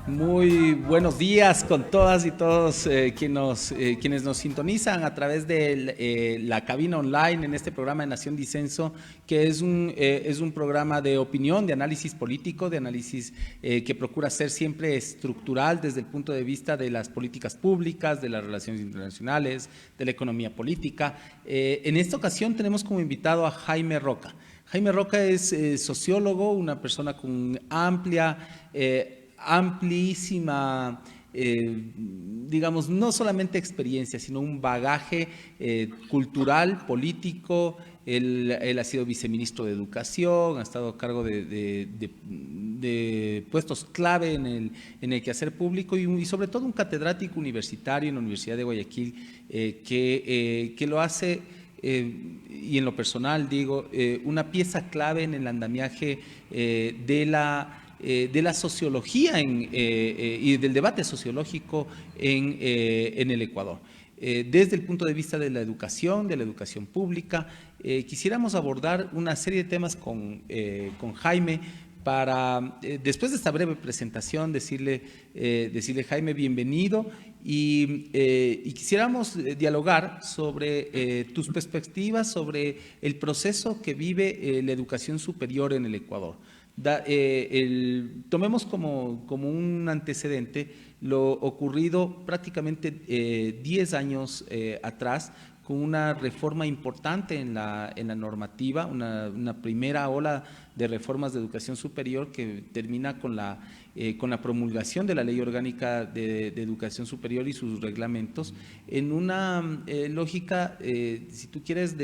Muy buenos días con todas y todos quienes nos sintonizan a través de la cabina online en este programa de Nación Disenso, que es un programa de opinión, de análisis político, de análisis que procura ser siempre estructural desde el punto de vista de las políticas públicas, de las relaciones internacionales, de la economía política. En esta ocasión tenemos como invitado a Jaime Roca. Jaime Roca es sociólogo, una persona con amplísima, digamos, no solamente experiencia, sino un bagaje cultural, político. Él ha sido viceministro de Educación, ha estado a cargo de puestos clave en el quehacer público y sobre todo un catedrático universitario en la Universidad de Guayaquil que lo hace, y en lo personal digo, una pieza clave en el andamiaje de la sociología y del debate sociológico en el Ecuador. Desde el punto de vista de la educación pública, quisiéramos abordar una serie de temas con Jaime para, después de esta breve presentación, decirle Jaime, bienvenido, y quisiéramos dialogar sobre tus perspectivas sobre el proceso que vive la educación superior en el Ecuador. Tomemos como un antecedente lo ocurrido prácticamente 10 años atrás, con una reforma importante en la normativa, una primera ola de reformas de educación superior que termina con la promulgación de la Ley Orgánica de Educación Superior y sus reglamentos, en una lógica, si tú quieres,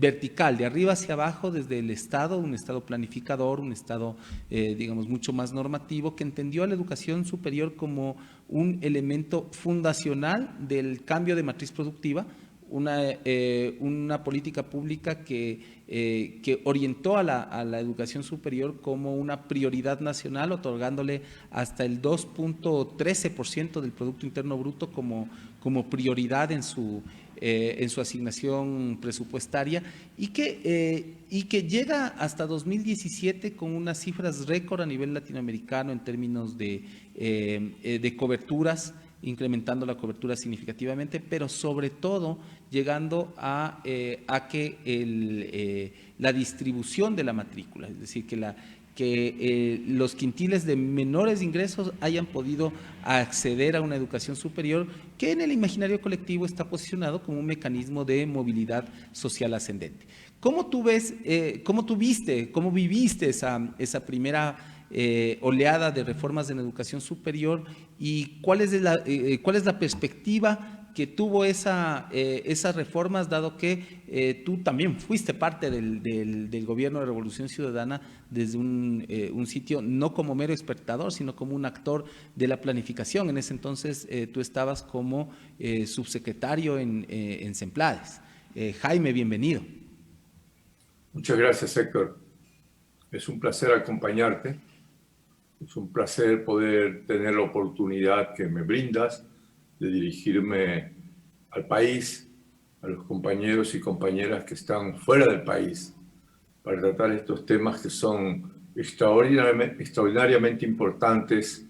vertical, de arriba hacia abajo, desde el Estado, un Estado planificador, un Estado, digamos, mucho más normativo, que entendió a la educación superior como un elemento fundacional del cambio de matriz productiva, una política pública que orientó a la educación superior como una prioridad nacional, otorgándole hasta el 2.13% del Producto Interno Bruto como prioridad en su asignación presupuestaria, y que llega hasta 2017 con unas cifras récord a nivel latinoamericano en términos de coberturas, incrementando la cobertura significativamente, pero sobre todo llegando a que la distribución de la matrícula, es decir, que los quintiles de menores ingresos hayan podido acceder a una educación superior que en el imaginario colectivo está posicionado como un mecanismo de movilidad social ascendente. ¿Cómo tú ves, cómo viviste esa primera oleada de reformas en educación superior, y cuál es la perspectiva que tuvo esas reformas, dado que tú también fuiste parte del gobierno de Revolución Ciudadana desde un sitio no como mero espectador, sino como un actor de la planificación? En ese entonces tú estabas como subsecretario en Semplades. Jaime, bienvenido. Muchas gracias, Héctor. Es un placer acompañarte. Es un placer poder tener la oportunidad que me brindas de dirigirme al país, a los compañeros y compañeras que están fuera del país, para tratar estos temas que son extraordinariamente importantes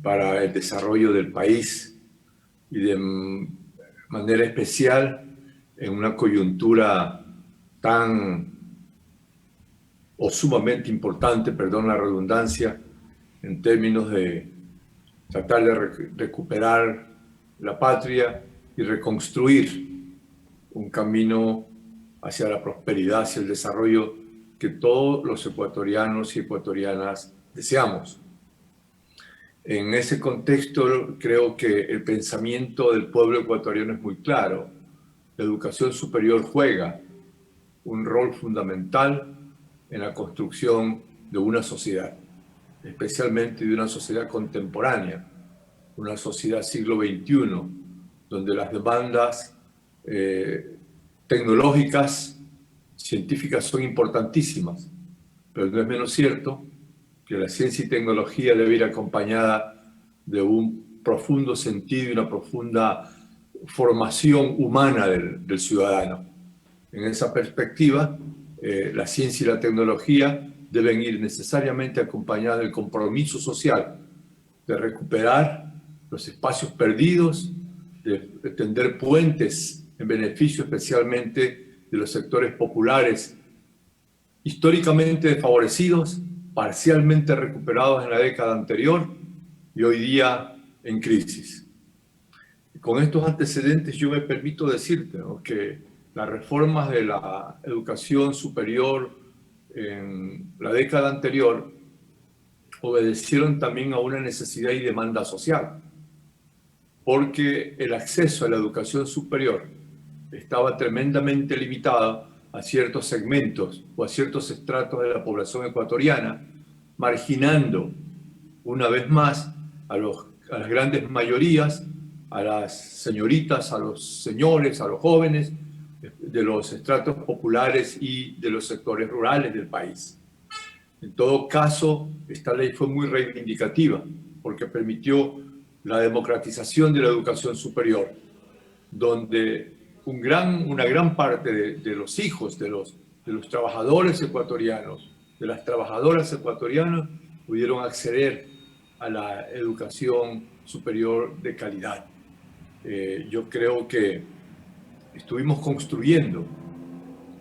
para el desarrollo del país, y de manera especial en una coyuntura tan o sumamente importante, perdón la redundancia, en términos de tratar de recuperar la patria y reconstruir un camino hacia la prosperidad, hacia el desarrollo que todos los ecuatorianos y ecuatorianas deseamos. En ese contexto, creo que el pensamiento del pueblo ecuatoriano es muy claro. La educación superior juega un rol fundamental en la construcción de una sociedad, especialmente de una sociedad contemporánea, una sociedad siglo XXI, donde las demandas tecnológicas, científicas son importantísimas, pero no es menos cierto que la ciencia y tecnología debe ir acompañada de un profundo sentido y una profunda formación humana del ciudadano. En esa perspectiva, la ciencia y la tecnología deben ir necesariamente acompañadas del compromiso social de recuperar los espacios perdidos, de tender puentes en beneficio especialmente de los sectores populares históricamente desfavorecidos, parcialmente recuperados en la década anterior y hoy día en crisis. Con estos antecedentes yo me permito decirte, ¿no?, que las reformas de la educación superior en la década anterior obedecieron también a una necesidad y demanda social, porque el acceso a la educación superior estaba tremendamente limitado a ciertos segmentos o a ciertos estratos de la población ecuatoriana, marginando una vez más a las grandes mayorías, a las señoritas, a los señores, a los jóvenes de los estratos populares y de los sectores rurales del país. En todo caso, esta ley fue muy reivindicativa porque permitió la democratización de la educación superior, donde una gran parte de los hijos de los trabajadores ecuatorianos, de las trabajadoras ecuatorianas, pudieron acceder a la educación superior de calidad. Yo creo que estuvimos construyendo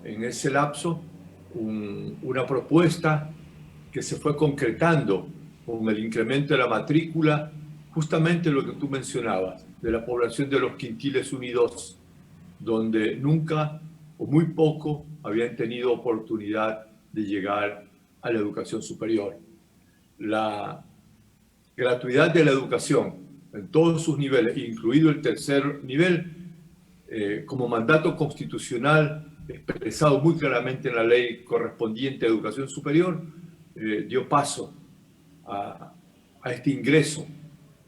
en ese lapso una propuesta que se fue concretando con el incremento de la matrícula, justamente lo que tú mencionabas, de la población de los quintiles 1 y 2, donde nunca o muy poco habían tenido oportunidad de llegar a la educación superior. La gratuidad de la educación en todos sus niveles, incluido el tercer nivel, como mandato constitucional expresado muy claramente en la ley correspondiente a educación superior, dio paso a este ingreso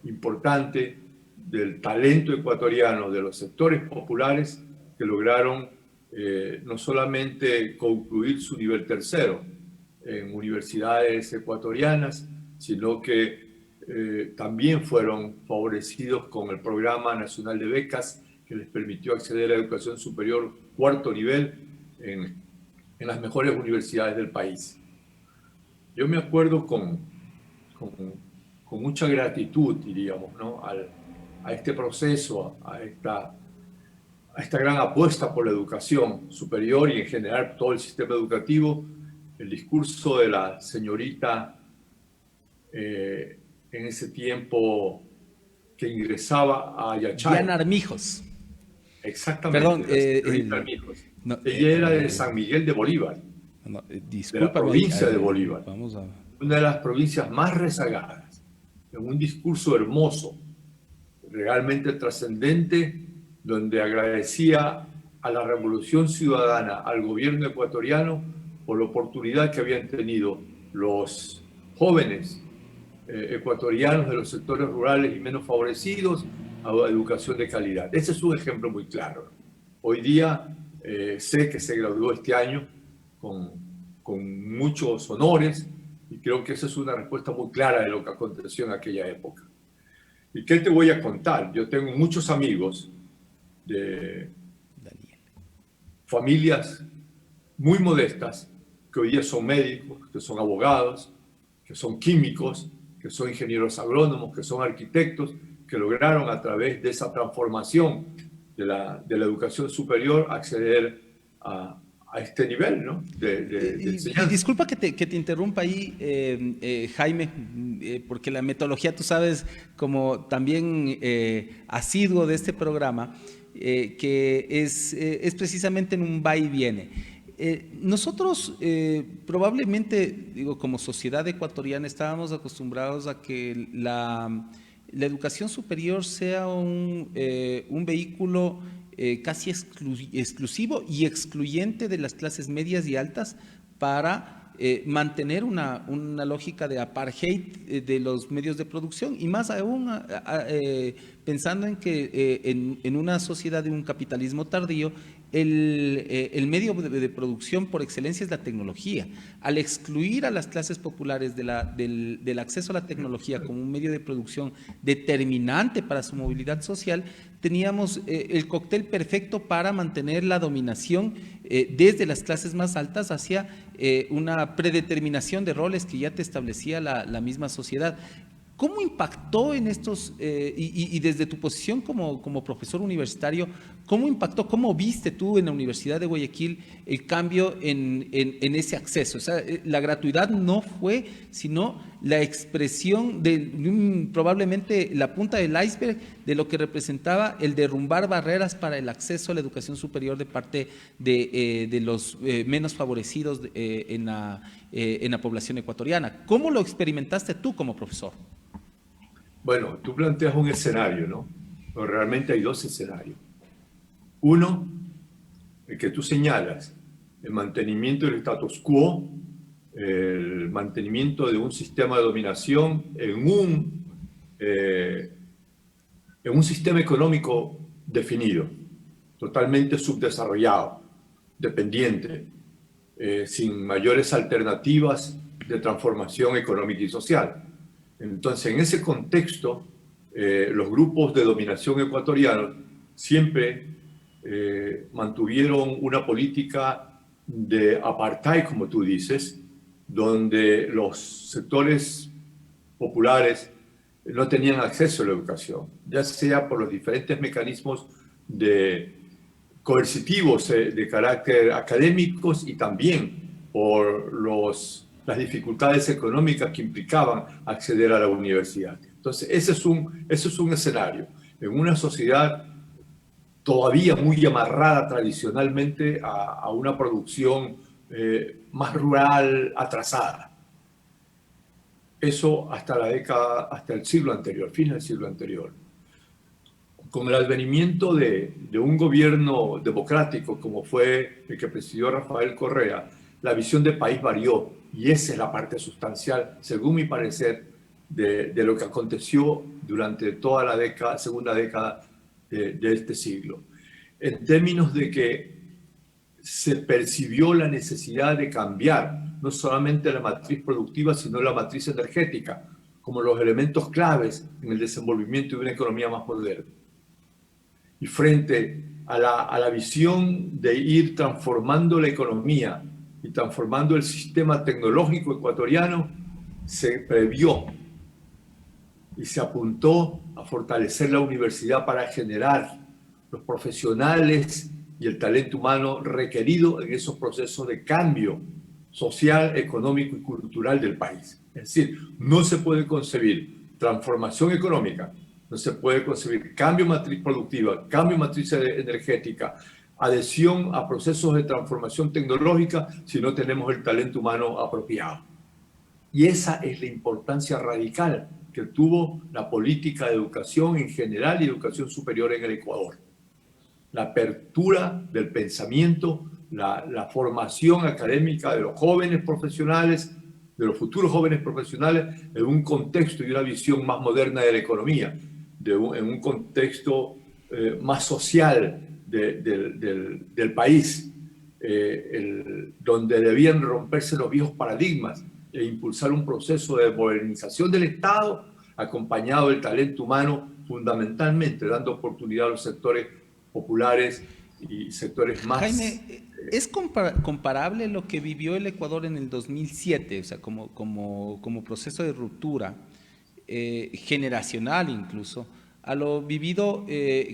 importante del talento ecuatoriano, de los sectores populares que lograron no solamente concluir su nivel tercero en universidades ecuatorianas, sino que también fueron favorecidos con el Programa Nacional de Becas que les permitió acceder a la educación superior cuarto nivel en las mejores universidades del país. Yo me acuerdo con mucha gratitud, diríamos, ¿no?, a este proceso, a esta gran apuesta por la educación superior y en general todo el sistema educativo, el discurso de la señorita en ese tiempo que ingresaba a Yachay. Diana Armijos. Exactamente. Perdón, la señorita Armijos. No, ella era de San Miguel de Bolívar, de la provincia de Bolívar, una de las provincias más rezagadas, en un discurso hermoso, realmente trascendente, donde agradecía a la Revolución Ciudadana, al gobierno ecuatoriano, por la oportunidad que habían tenido los jóvenes ecuatorianos de los sectores rurales y menos favorecidos a educación de calidad. Ese es un ejemplo muy claro. Hoy día sé que se graduó este año con muchos honores y creo que esa es una respuesta muy clara de lo que aconteció en aquella época. ¿Y qué te voy a contar? Yo tengo muchos amigos de familias muy modestas que hoy día son médicos, que son abogados, que son químicos, que son ingenieros agrónomos, que son arquitectos, que lograron a través de esa transformación de la educación superior acceder a este nivel, ¿no?, de enseñanza. Disculpa que te interrumpa ahí, Jaime, porque la metodología, tú sabes, como también asiduo de este programa, que es precisamente en un va y viene. Nosotros probablemente, digo, como sociedad ecuatoriana estábamos acostumbrados a que la educación superior sea un vehículo casi exclusivo y excluyente de las clases medias y altas para mantener una lógica de apartheid de los medios de producción y más aún pensando en que en una sociedad de un capitalismo tardío el medio de producción por excelencia es la tecnología. Al excluir a las clases populares del acceso a la tecnología como un medio de producción determinante para su movilidad social, teníamos el cóctel perfecto para mantener la dominación desde las clases más altas hacia una predeterminación de roles que ya te establecía la misma sociedad. ¿Cómo impactó en estos, y desde tu posición como profesor universitario, cómo impactó, cómo viste tú en la Universidad de Guayaquil el cambio en ese acceso? O sea, la gratuidad no fue, sino la expresión de probablemente la punta del iceberg de lo que representaba el derrumbar barreras para el acceso a la educación superior de parte de los menos favorecidos en la población ecuatoriana. ¿Cómo lo experimentaste tú como profesor? Bueno, tú planteas un escenario, ¿no? Pero realmente hay dos escenarios. Uno, el que tú señalas, el mantenimiento del status quo, el mantenimiento de un sistema de dominación en un sistema económico definido, totalmente subdesarrollado, dependiente, sin mayores alternativas de transformación económica y social. Entonces, en ese contexto, los grupos de dominación ecuatorianos siempre mantuvieron una política de apartheid, como tú dices, donde los sectores populares no tenían acceso a la educación, ya sea por los diferentes mecanismos coercitivos de carácter académicos y también por las dificultades económicas que implicaban acceder a la universidad. Entonces, ese es un escenario. En una sociedad todavía muy amarrada tradicionalmente a una producción más rural, atrasada. Eso hasta el siglo anterior, fin del siglo anterior. Con el advenimiento de un gobierno democrático como fue el que presidió Rafael Correa, la visión de país varió y esa es la parte sustancial, según mi parecer, de lo que aconteció durante toda la segunda década de este siglo. En términos de que se percibió la necesidad de cambiar no solamente la matriz productiva, sino la matriz energética, como los elementos claves en el desenvolvimiento de una economía más moderna. Y frente a la visión de ir transformando la economía y transformando el sistema tecnológico ecuatoriano, se previó y se apuntó a fortalecer la universidad para generar los profesionales y el talento humano requerido en esos procesos de cambio social, económico y cultural del país. Es decir, no se puede concebir transformación económica, no se puede concebir cambio matriz productiva, cambio matriz energética, adhesión a procesos de transformación tecnológica si no tenemos el talento humano apropiado. Y esa es la importancia radical que tuvo la política de educación en general y educación superior en el Ecuador. La apertura del pensamiento, la formación académica de los jóvenes profesionales, de los futuros jóvenes profesionales, en un contexto y una visión más moderna de la economía, en un contexto más social del país, donde debían romperse los viejos paradigmas e impulsar un proceso de modernización del Estado acompañado del talento humano, fundamentalmente dando oportunidad a los sectores populares y sectores más... Jaime, ¿es comparable lo que vivió el Ecuador en el 2007, o sea, como proceso de ruptura generacional incluso, a lo vivido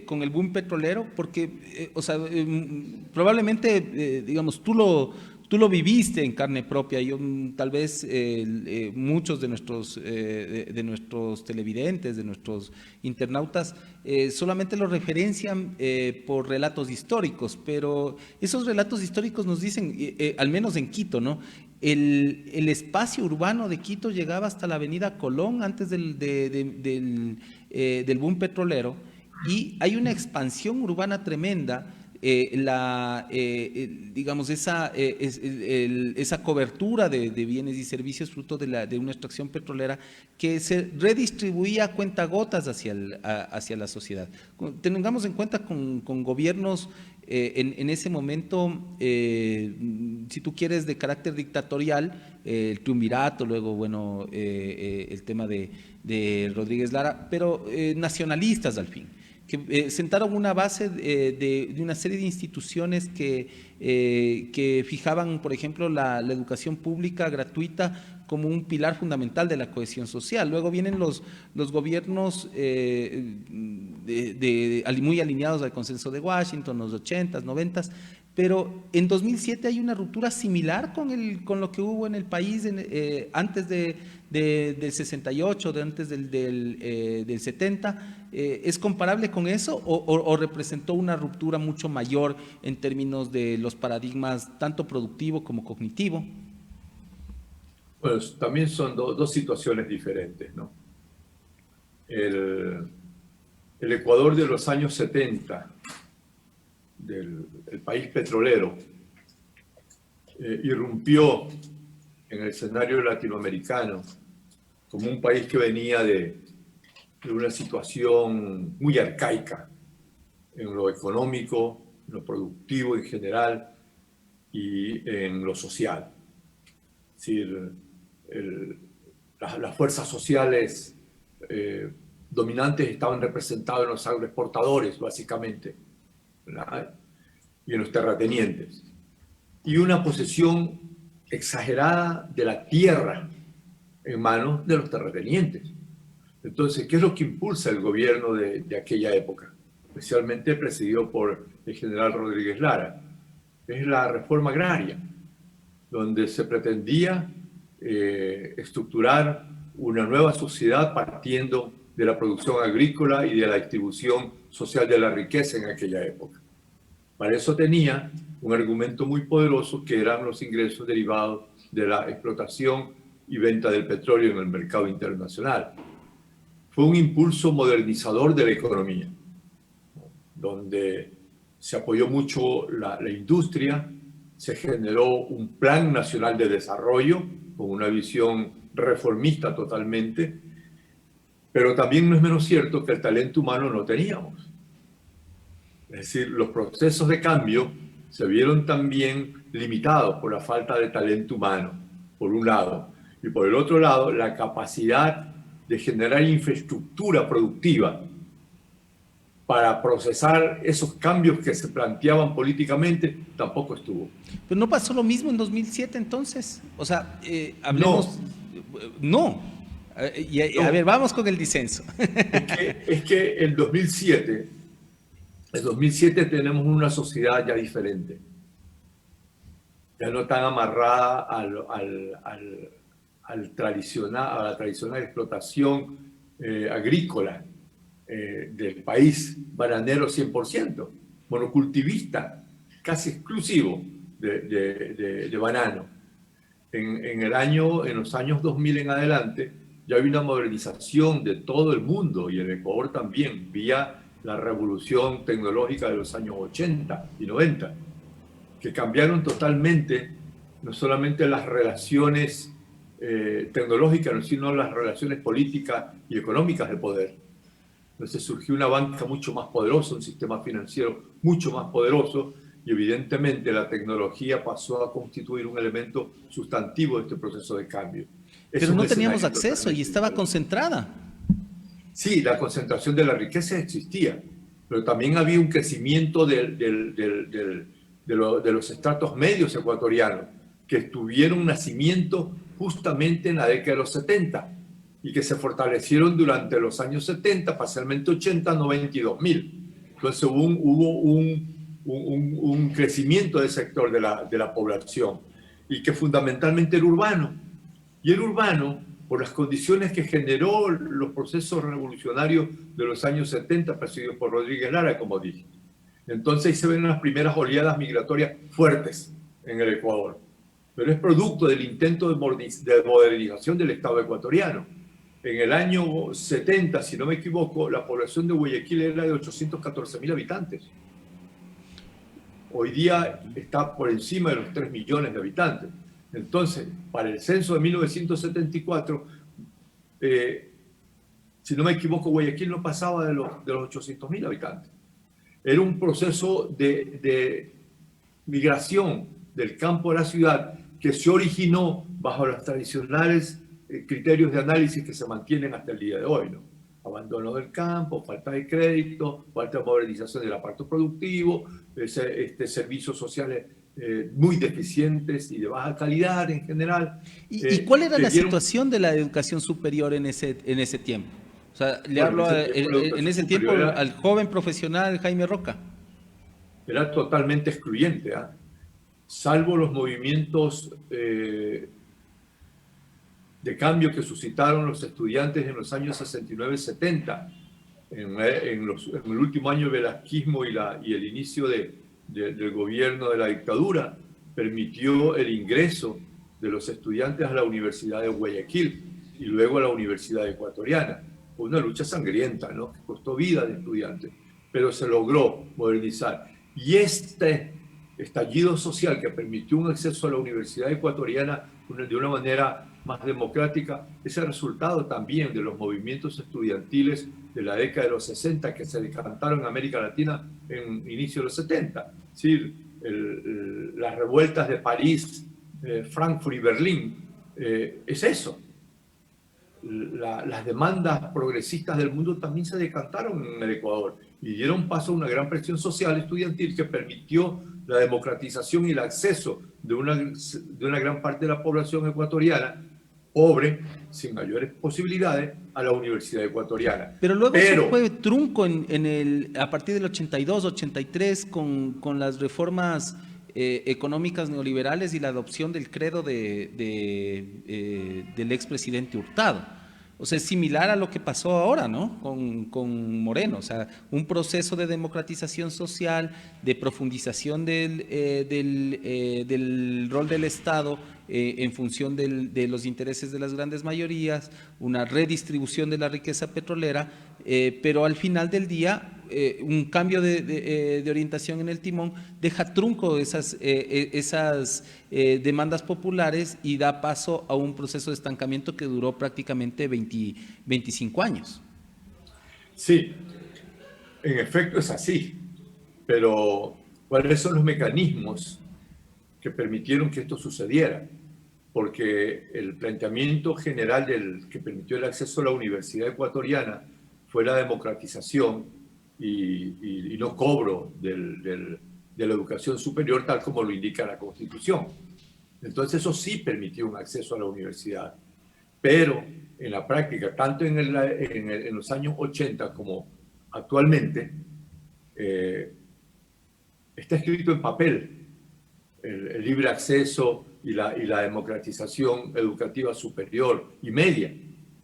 con el boom petrolero? Porque, o sea, probablemente, digamos, tú lo viviste en carne propia. Yo, tal vez muchos de nuestros televidentes, de nuestros internautas, solamente lo referencian por relatos históricos, pero esos relatos históricos nos dicen, al menos en Quito, ¿no? El espacio urbano de Quito llegaba hasta la avenida Colón antes del boom petrolero, y hay una expansión urbana tremenda. Digamos, esa cobertura de bienes y servicios fruto de una extracción petrolera que se redistribuía a cuentagotas hacia la sociedad. Tengamos en cuenta con gobiernos en ese momento, si tú quieres, de carácter dictatorial, el triunvirato, luego, bueno, el tema de Rodríguez Lara, pero nacionalistas al fin, que sentaron una base de una serie de instituciones que fijaban, por ejemplo, la educación pública gratuita como un pilar fundamental de la cohesión social. Luego vienen los gobiernos muy alineados al consenso de Washington, los 80s, 90s, pero en 2007 hay una ruptura similar con lo que hubo en el país antes del 68, antes del 70. ¿Es comparable con eso o representó una ruptura mucho mayor en términos de los paradigmas tanto productivo como cognitivo? Bueno, también son dos situaciones diferentes, ¿no? El Ecuador de los años 70, el país petrolero, irrumpió en el escenario latinoamericano como un país que venía de una situación muy arcaica en lo económico, en lo productivo en general y en lo social. Es decir, las fuerzas sociales dominantes estaban representadas en los agroexportadores, básicamente, ¿verdad? Y en los terratenientes. Y una posesión exagerada de la tierra en manos de los terratenientes. Entonces, ¿qué es lo que impulsa el gobierno de aquella época? Especialmente presidido por el general Rodríguez Lara. Es la reforma agraria, donde se pretendía estructurar una nueva sociedad partiendo de la producción agrícola y de la distribución social de la riqueza en aquella época. Para eso tenía un argumento muy poderoso que eran los ingresos derivados de la explotación y venta del petróleo en el mercado internacional. Fue un impulso modernizador de la economía, donde se apoyó mucho la industria, se generó un plan nacional de desarrollo con una visión reformista totalmente, pero también no es menos cierto que el talento humano no teníamos. Es decir, los procesos de cambio se vieron también limitados por la falta de talento humano, por un lado, y por el otro lado, la capacidad de generar infraestructura productiva para procesar esos cambios que se planteaban políticamente, tampoco estuvo. Pero no pasó lo mismo en 2007 entonces. O sea, hablemos... No. A ver, vamos con el disenso. Es que el 2007 tenemos una sociedad ya diferente. Ya no tan amarrada a la tradicional explotación agrícola del país bananero 100%, monocultivista, casi exclusivo de banano. En los años 2000 en adelante, ya hay una modernización de todo el mundo y el Ecuador también, vía la revolución tecnológica de los años 80 y 90, que cambiaron totalmente no solamente las relaciones tecnológicas, sino las relaciones políticas y económicas de poder. Entonces surgió una banca mucho más poderosa, un sistema financiero mucho más poderoso, y evidentemente la tecnología pasó a constituir un elemento sustantivo de este proceso de cambio. Pero no teníamos acceso y estaba concentrada. Sí, la concentración de la riqueza existía, pero también había un crecimiento de los estratos medios ecuatorianos que tuvieron nacimiento justamente en la década de los 70 y que se fortalecieron durante los años 70, parcialmente 80, 90 y 2000. Entonces hubo un crecimiento del sector de la población y que fundamentalmente era urbano. Y el urbano, por las condiciones que generó los procesos revolucionarios de los años 70, presididos por Rodríguez Lara, como dije. Entonces ahí se ven las primeras oleadas migratorias fuertes en el Ecuador. Pero es producto del intento de modernización del Estado ecuatoriano. En el año 70, si no me equivoco, la población de Guayaquil era de 814.000 habitantes. Hoy día está por encima de los 3 millones de habitantes. Entonces, para el censo de 1974, si no me equivoco, Guayaquil no pasaba de los 800.000 habitantes. era un proceso de migración del campo a la ciudad que se originó bajo los tradicionales criterios de análisis que se mantienen hasta el día de hoy, ¿no? Abandono del campo, falta de crédito, falta de modernización del aparato productivo, servicios sociales muy deficientes y de baja calidad en general. ¿Y cuál era la situación de la educación superior en ese tiempo? O sea, le hablo en ese tiempo al joven profesional Jaime Roca. Era totalmente excluyente, ¿eh? Salvo los movimientos de cambio que suscitaron los estudiantes en los años 69-70, en el último año del velasquismo y el inicio del gobierno de la dictadura, permitió el ingreso de los estudiantes a la Universidad de Guayaquil y luego a la Universidad Ecuatoriana. Fue una lucha sangrienta, ¿no?, que costó vida de estudiantes, pero se logró modernizar. Y este estallido social que permitió un acceso a la Universidad Ecuatoriana de una manera más democrática, es el resultado también de los movimientos estudiantiles de la década de los 60 que se decantaron en América Latina en inicio de los 70. Es decir, las revueltas de París, Frankfurt y Berlín, es eso. Las demandas progresistas del mundo también se decantaron en el Ecuador y dieron paso a una gran presión social estudiantil que permitió la democratización y el acceso de una gran parte de la población ecuatoriana pobre, sin mayores posibilidades, a la Universidad Ecuatoriana. Pero luego eso fue trunco a partir del 82, 83, con las reformas económicas neoliberales y la adopción del credo del expresidente Hurtado. O sea, es similar a lo que pasó ahora, ¿no?, con Moreno. O sea, un proceso de democratización social, de profundización del rol del Estado en función de los intereses de las grandes mayorías, una redistribución de la riqueza petrolera, pero al final del día un cambio de orientación en el timón deja trunco esas demandas populares y da paso a un proceso de estancamiento que duró prácticamente 25 años. Sí, en efecto es así, pero ¿cuáles son los mecanismos que permitieron que esto sucediera? Porque el planteamiento general que permitió el acceso a la Universidad Ecuatoriana fue la democratización y no cobro de la educación superior tal como lo indica la Constitución. Entonces eso sí permitió un acceso a la universidad. Pero en la práctica, tanto en los años 80 como actualmente, está escrito en papel el libre acceso y la democratización educativa superior y media,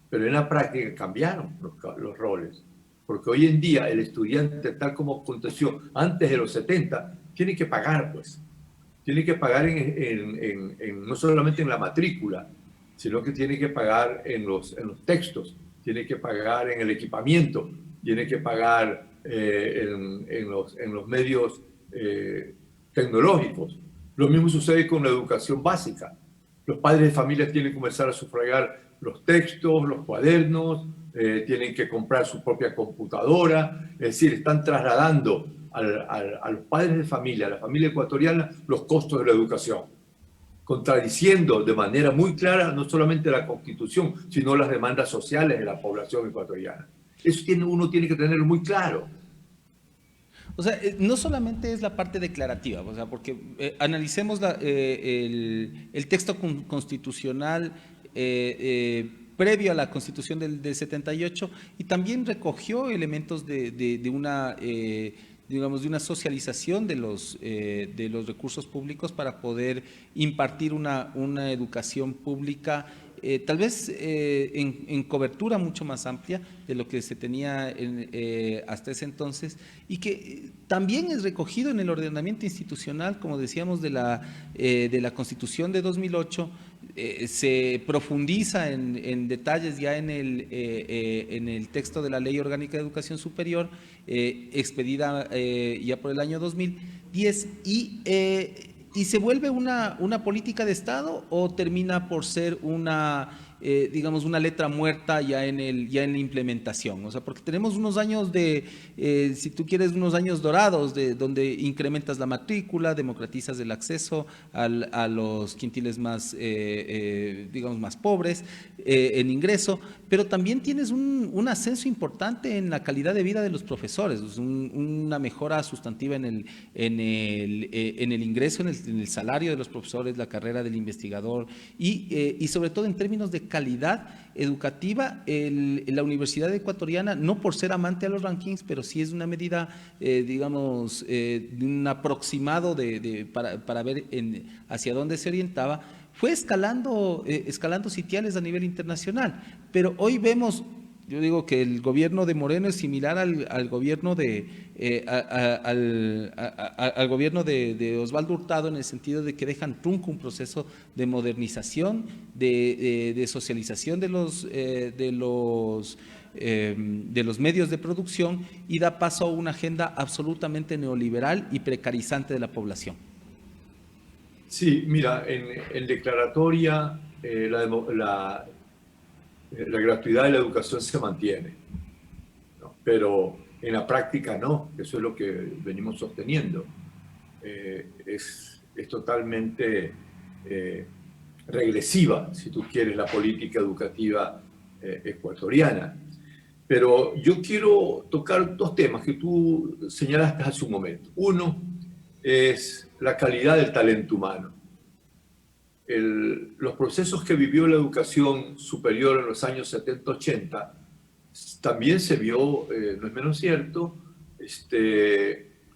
pero en la práctica cambiaron los roles, porque hoy en día el estudiante, tal como aconteció antes de los 70, tiene que pagar, pues, tiene que pagar no solamente en la matrícula, sino que tiene que pagar en los textos, tiene que pagar en el equipamiento, tiene que pagar en los medios tecnológicos. Lo mismo sucede con la educación básica. Los padres de familia tienen que comenzar a sufragar los textos, los cuadernos, tienen que comprar su propia computadora, es decir, están trasladando a los padres de familia, a la familia ecuatoriana, los costos de la educación, contradiciendo de manera muy clara no solamente la Constitución, sino las demandas sociales de la población ecuatoriana. Eso uno tiene que tenerlo muy claro. O sea, no solamente es la parte declarativa, o sea, porque analicemos el texto constitucional previo a la Constitución del 78 y también recogió elementos de una, digamos, de una socialización de los recursos públicos para poder impartir una educación pública tal vez en cobertura mucho más amplia de lo que se tenía hasta ese entonces, y que también es recogido en el ordenamiento institucional, como decíamos, de la Constitución de 2008, se profundiza en detalles ya en el texto de la Ley Orgánica de Educación Superior, expedida ya por el año 2010, ¿y se vuelve una política de Estado o termina por ser una digamos, una letra muerta ya en la implementación. O sea, porque tenemos unos años si tú quieres, unos años dorados donde incrementas la matrícula, democratizas el acceso a los quintiles más, digamos, más pobres en ingreso, pero también tienes un ascenso importante en la calidad de vida de los profesores, una mejora sustantiva en el ingreso, en el salario de los profesores, la carrera del investigador y sobre todo en términos de calidad educativa. La Universidad Ecuatoriana, no por ser amante a los rankings, pero sí es una medida, digamos, de un aproximado para ver hacia dónde se orientaba, fue escalando sitiales a nivel internacional. Pero hoy vemos, yo digo que el gobierno de Moreno es similar al gobierno al gobierno de Osvaldo Hurtado, en el sentido de que dejan trunco un proceso de modernización, de socialización de los medios de producción, y da paso a una agenda absolutamente neoliberal y precarizante de la población. Sí, mira, en declaratoria la gratuidad de la educación se mantiene, ¿no? Pero en la práctica no, eso es lo que venimos sosteniendo. Es totalmente regresiva, si tú quieres, la política educativa ecuatoriana. Pero yo quiero tocar dos temas que tú señalaste hace un momento. Uno es la calidad del talento humano. Los procesos que vivió la educación superior en los años 70-80 también se vio, no es menos cierto,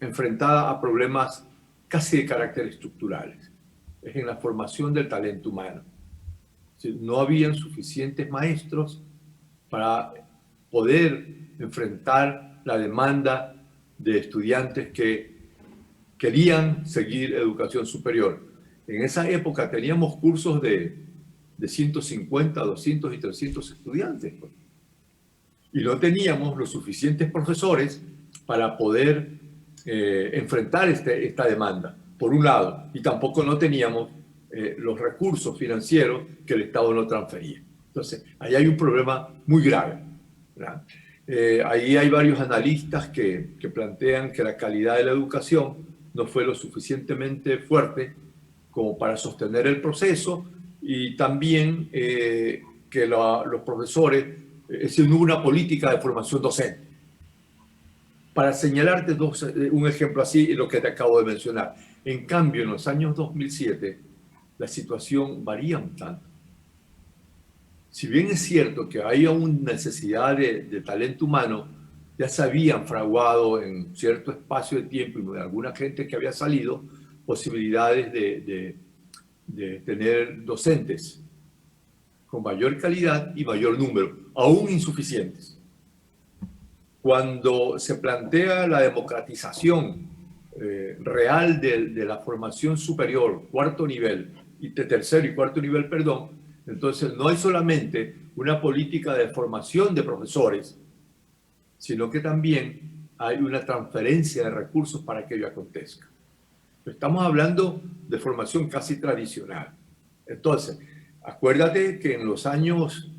enfrentada a problemas casi de carácter estructurales. Es en la formación del talento humano. No habían suficientes maestros para poder enfrentar la demanda de estudiantes que querían seguir educación superior. En esa época teníamos cursos de 150, 200 y 300 estudiantes, pues. Y no teníamos los suficientes profesores para poder enfrentar esta demanda, por un lado, y tampoco no teníamos los recursos financieros que el Estado no transfería. Entonces, ahí hay un problema muy grave, ¿verdad? Ahí hay varios analistas que plantean que la calidad de la educación no fue lo suficientemente fuerte como para sostener el proceso, y también que los profesores, es decir, no hubo una política de formación docente. Para señalarte un ejemplo así, lo que te acabo de mencionar. En cambio, en los años 2007, la situación varía un tanto. Si bien es cierto que hay aún necesidad de talento humano, ya se habían fraguado en cierto espacio de tiempo y de alguna gente que había salido posibilidades de tener docentes con mayor calidad y mayor número, aún insuficientes. Cuando se plantea la democratización real de la formación superior, cuarto nivel, y de tercero y cuarto nivel, perdón, entonces no hay solamente una política de formación de profesores, sino que también hay una transferencia de recursos para que ello acontezca. Estamos hablando de formación casi tradicional. Entonces, acuérdate que en los años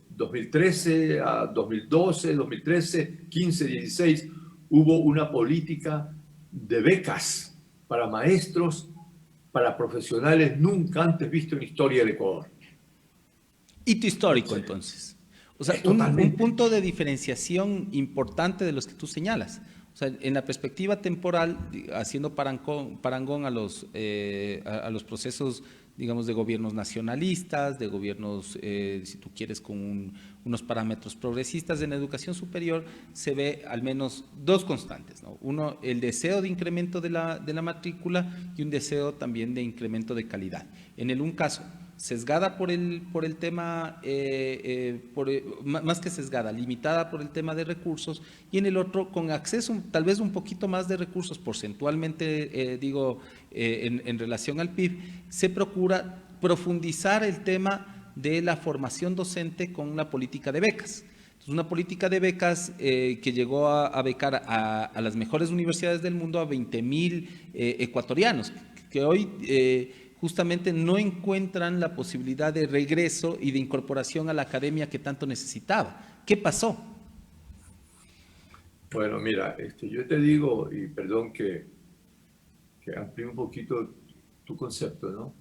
2013 a 2012, 2013, 15, 16, hubo una política de becas para maestros, para profesionales nunca antes visto en la historia del Ecuador. Hito histórico, entonces. O sea, un punto de diferenciación importante de los que tú señalas. O sea, en la perspectiva temporal, haciendo parangón a los procesos, digamos, de gobiernos nacionalistas, de gobiernos, si tú quieres, con unos parámetros progresistas en la educación superior, se ve al menos dos constantes, ¿no? Uno, el deseo de incremento de la matrícula, y un deseo también de incremento de calidad. En un caso, sesgada por el tema, más que sesgada, limitada por el tema de recursos, y en el otro con acceso tal vez un poquito más de recursos porcentualmente, en relación al PIB, se procura profundizar el tema de la formación docente con la política de becas. Entonces, una política de becas que llegó a becar a las mejores universidades del mundo, a 20,000 ecuatorianos, que hoy justamente no encuentran la posibilidad de regreso y de incorporación a la academia que tanto necesitaba. ¿Qué pasó? Bueno, mira, yo te digo, y perdón que amplíe un poquito tu concepto, ¿no?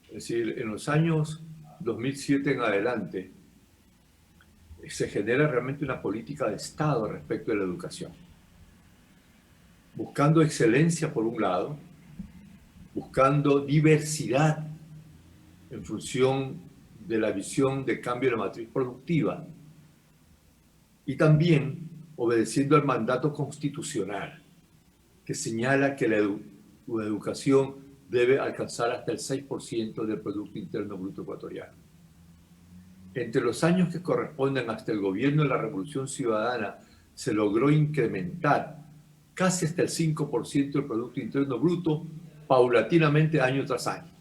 Es decir, en los años 2007 en adelante se genera realmente una política de Estado respecto de la educación, buscando excelencia por un lado, buscando diversidad en función de la visión de cambio de la matriz productiva y también obedeciendo al mandato constitucional que señala que la educación debe alcanzar hasta el 6% del Producto Interno Bruto ecuatoriano. Entre los años que corresponden hasta el gobierno de la Revolución Ciudadana se logró incrementar casi hasta el 5% del Producto Interno Bruto paulatinamente año tras año.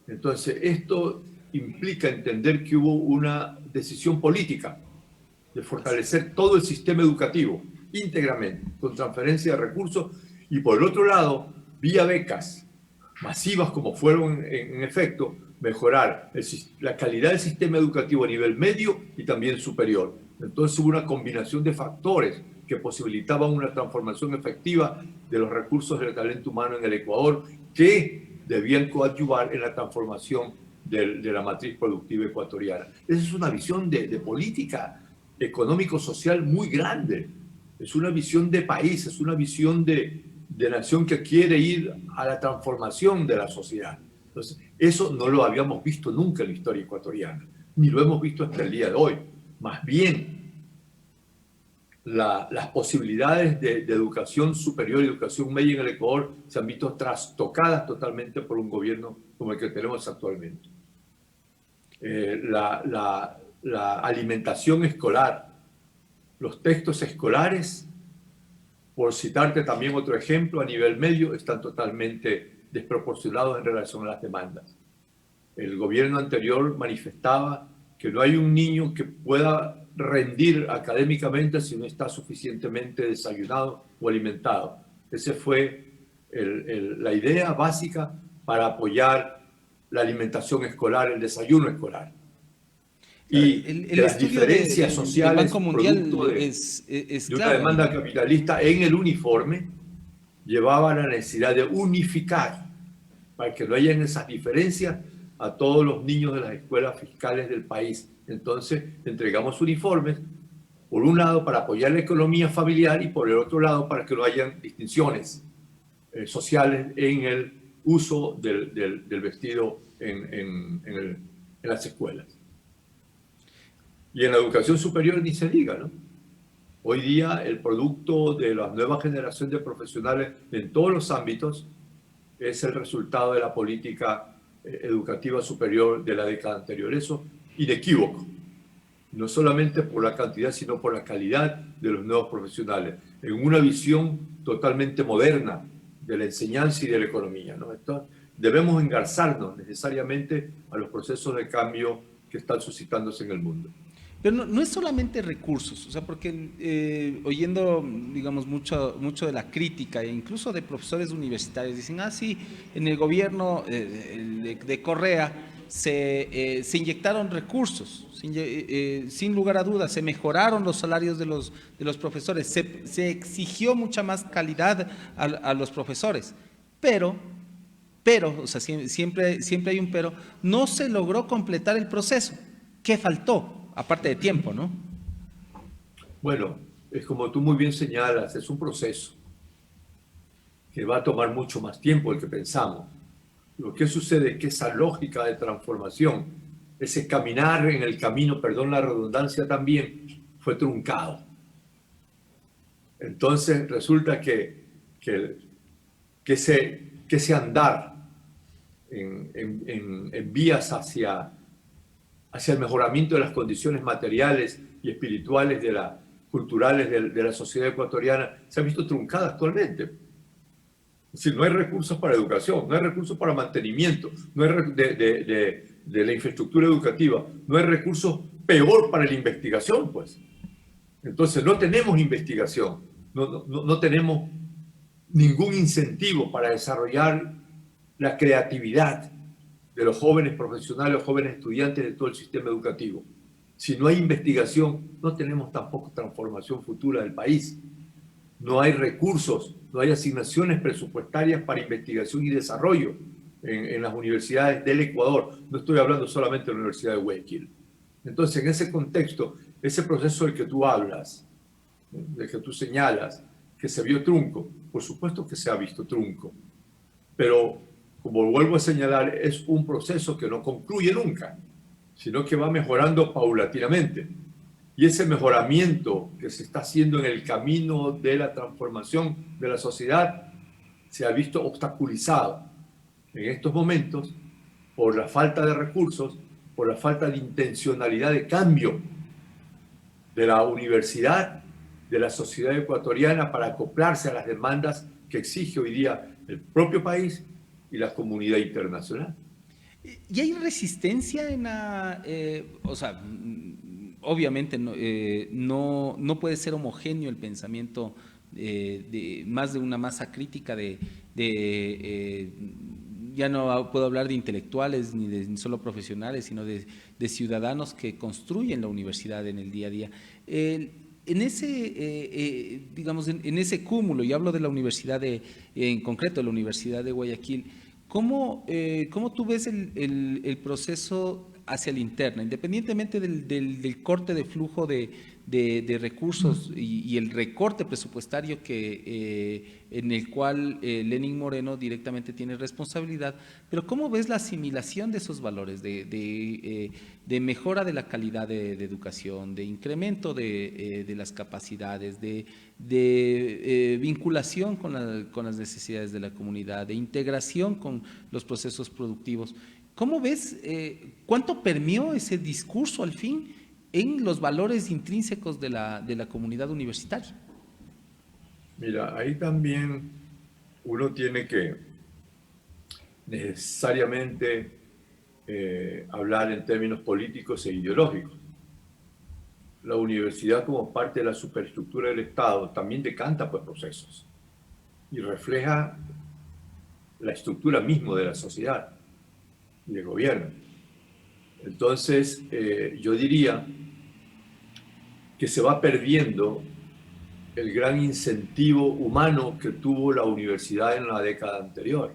Entonces, esto implica entender que hubo una decisión política de fortalecer todo el sistema educativo íntegramente, con transferencia de recursos, y por el otro lado, vía becas masivas como fueron en efecto, mejorar la calidad del sistema educativo a nivel medio y también superior. Entonces hubo una combinación de factores que posibilitaban una transformación efectiva de los recursos del talento humano en el Ecuador, que debían coadyuvar en la transformación de la matriz productiva ecuatoriana. Esa es una visión de política económico-social muy grande. Es una visión de país, es una visión de nación que quiere ir a la transformación de la sociedad. Entonces, eso no lo habíamos visto nunca en la historia ecuatoriana, ni lo hemos visto hasta el día de hoy. Más bien, las posibilidades de educación superior y educación media en el Ecuador se han visto trastocadas totalmente por un gobierno como el que tenemos actualmente. La alimentación escolar, los textos escolares, por citarte también otro ejemplo, a nivel medio están totalmente desproporcionados en relación a las demandas. El gobierno anterior manifestaba que no hay un niño que pueda rendir académicamente si no está suficientemente desayunado o alimentado. Esa fue la idea básica para apoyar la alimentación escolar, el desayuno escolar. Y el las estudio diferencias sociales del Banco Mundial producto es de una claro. demanda capitalista en el uniforme llevaba a la necesidad de unificar para que no hayan esas diferencias a todos los niños de las escuelas fiscales del país. Entonces entregamos uniformes, por un lado para apoyar la economía familiar y por el otro lado para que no hayan distinciones sociales en el uso del vestido en las escuelas. Y en la educación superior ni se diga, ¿no? Hoy día el producto de la nueva generación de profesionales en todos los ámbitos es el resultado de la política educativa superior de la década anterior. Eso inequívoco, no solamente por la cantidad, sino por la calidad de los nuevos profesionales, en una visión totalmente moderna de la enseñanza y de la economía, ¿no? Entonces, debemos engarzarnos necesariamente a los procesos de cambio que están suscitándose en el mundo. Pero no es solamente recursos, o sea, porque oyendo, digamos, mucho de la crítica e incluso de profesores universitarios, dicen, sí, en el gobierno de Correa se inyectaron recursos, sin lugar a dudas, se mejoraron los salarios de los profesores, se exigió mucha más calidad a los profesores, pero, o sea, siempre hay un pero, no se logró completar el proceso. ¿Qué faltó? Aparte de tiempo, ¿no? Bueno, es como tú muy bien señalas, es un proceso que va a tomar mucho más tiempo del que pensamos. Lo que sucede es que esa lógica de transformación, ese caminar en el camino, perdón la redundancia también, fue truncado. Entonces resulta que ese andar en vías hacia el mejoramiento de las condiciones materiales y espirituales culturales de la sociedad ecuatoriana se ha visto truncada actualmente. Es decir, no hay recursos para educación, no hay recursos para mantenimiento, no hay de la infraestructura educativa, no hay recursos peor para la investigación, pues. Entonces no tenemos investigación, no tenemos ningún incentivo para desarrollar la creatividad de los jóvenes profesionales, los jóvenes estudiantes de todo el sistema educativo. Si no hay investigación, no tenemos tampoco transformación futura del país. No hay recursos, no hay asignaciones presupuestarias para investigación y desarrollo en las universidades del Ecuador. No estoy hablando solamente de la Universidad de Guayaquil. Entonces, en ese contexto, ese proceso del que tú hablas, del que tú señalas, que se vio trunco, por supuesto que se ha visto trunco, pero como vuelvo a señalar, es un proceso que no concluye nunca, sino que va mejorando paulatinamente. Y ese mejoramiento que se está haciendo en el camino de la transformación de la sociedad se ha visto obstaculizado en estos momentos por la falta de recursos, por la falta de intencionalidad de cambio de la universidad, de la sociedad ecuatoriana para acoplarse a las demandas que exige hoy día el propio país y la comunidad internacional. ¿Y hay resistencia en la, o sea, obviamente no puede ser homogéneo el pensamiento de más de una masa crítica ya no puedo hablar de intelectuales ni solo profesionales, sino de ciudadanos que construyen la universidad en el día a día. En ese, digamos, en ese cúmulo, y hablo de la universidad en concreto de la Universidad de Guayaquil, ¿cómo tú ves el proceso hacia la interna, independientemente del corte de flujo de recursos y el recorte presupuestario en el cual Lenín Moreno directamente tiene responsabilidad, pero cómo ves la asimilación de esos valores, de mejora de la calidad de educación, de incremento de las capacidades, de vinculación con las necesidades de la comunidad, de integración con los procesos productivos? ¿Cómo ves cuánto permeó ese discurso al fin en los valores intrínsecos de la comunidad universitaria? Mira, ahí también uno tiene que necesariamente hablar en términos políticos e ideológicos. La universidad, como parte de la superestructura del Estado, también decanta por procesos y refleja la estructura misma de la sociedad y del gobierno. Entonces, yo diría que se va perdiendo el gran incentivo humano que tuvo la universidad en la década anterior.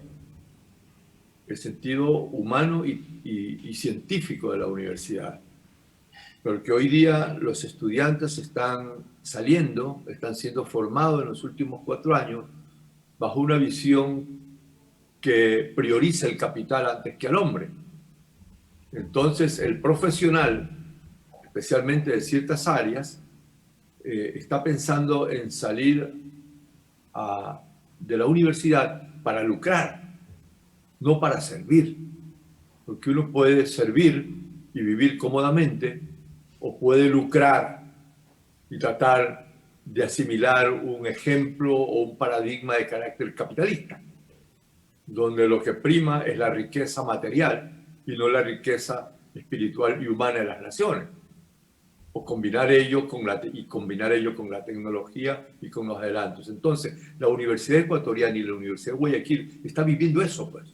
El sentido humano y científico de la universidad. Porque hoy día los estudiantes están saliendo, están siendo formados en los últimos 4 años bajo una visión que prioriza el capital antes que al hombre. Entonces, el profesional, especialmente de ciertas áreas, está pensando en salir de la universidad para lucrar, no para servir. Porque uno puede servir y vivir cómodamente, o puede lucrar y tratar de asimilar un ejemplo o un paradigma de carácter capitalista, donde lo que prima es la riqueza material y no la riqueza espiritual y humana de las naciones. O combinar ello con la tecnología y con los adelantos. Entonces, la Universidad Ecuatoriana y la Universidad de Guayaquil está viviendo eso, pues.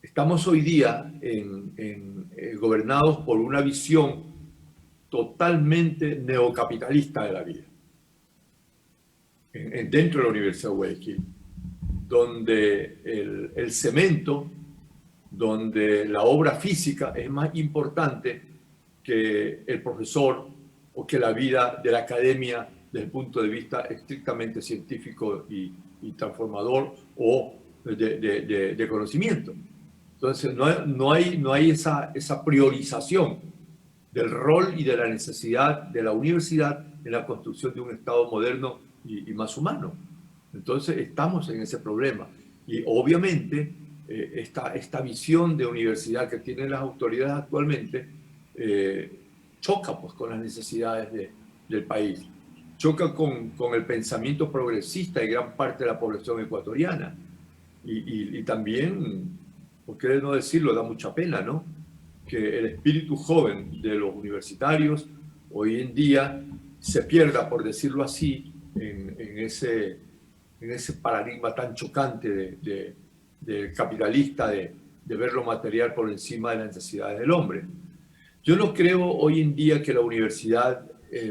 Estamos hoy día gobernados por una visión totalmente neocapitalista de la vida. Dentro de la Universidad de Guayaquil, donde el cemento, donde la obra física es más importante que el profesor o que la vida de la academia desde el punto de vista estrictamente científico y transformador o de conocimiento. Entonces, no hay esa priorización del rol y de la necesidad de la universidad en la construcción de un Estado moderno y más humano. Entonces, estamos en ese problema. Y obviamente, esta visión de universidad que tienen las autoridades actualmente choca pues, con las necesidades del país. Choca con el pensamiento progresista de gran parte de la población ecuatoriana. Y también, por qué no decirlo, da mucha pena, ¿no? Que el espíritu joven de los universitarios hoy en día se pierda, por decirlo así, en ese paradigma tan chocante del capitalista de de ver lo material por encima de las necesidades del hombre. Yo no creo hoy en día que la universidad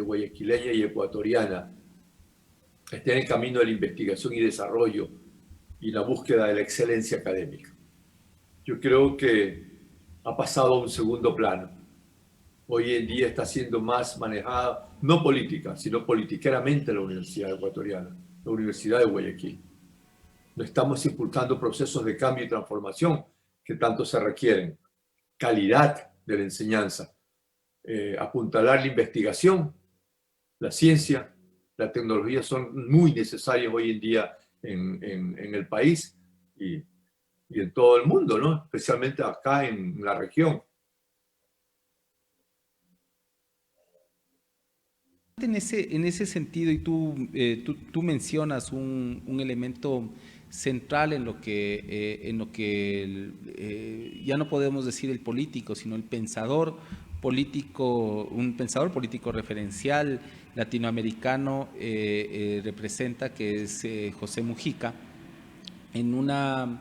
guayaquileña y ecuatoriana esté en el camino de la investigación y desarrollo y la búsqueda de la excelencia académica. Yo creo que ha pasado a un segundo plano. Hoy en día está siendo más manejada, no política, sino politiqueramente la Universidad Ecuatoriana, la Universidad de Guayaquil. No estamos impulsando procesos de cambio y transformación que tanto se requieren. Calidad de la enseñanza, apuntalar la investigación, la ciencia, la tecnología son muy necesarias hoy en día en el país y en todo el mundo, ¿no? Especialmente acá en la región. En ese sentido, y tú mencionas un elemento central en lo que ya no podemos decir el político, sino el pensador político, un pensador político referencial latinoamericano representa, que es José Mujica, en una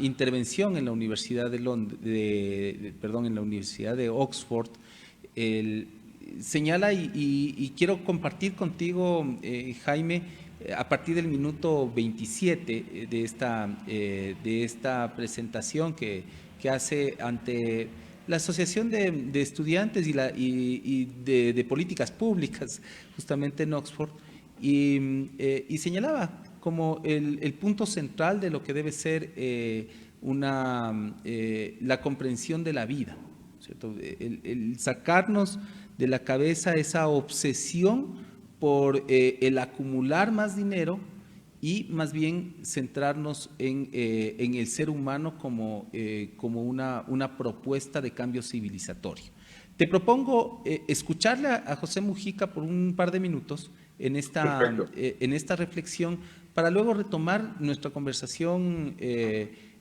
intervención en la Universidad de en la Universidad de Oxford. Señala y quiero compartir contigo, Jaime, a partir del minuto 27 de esta presentación que hace ante la Asociación de Estudiantes y de Políticas Públicas, justamente en Oxford, y señalaba como el punto central de lo que debe ser la comprensión de la vida, ¿cierto? El sacarnos de la cabeza esa obsesión por el acumular más dinero y más bien centrarnos en el ser humano como una propuesta de cambio civilizatorio. Te propongo escucharle a José Mujica por un par de minutos en esta reflexión para luego retomar nuestra conversación,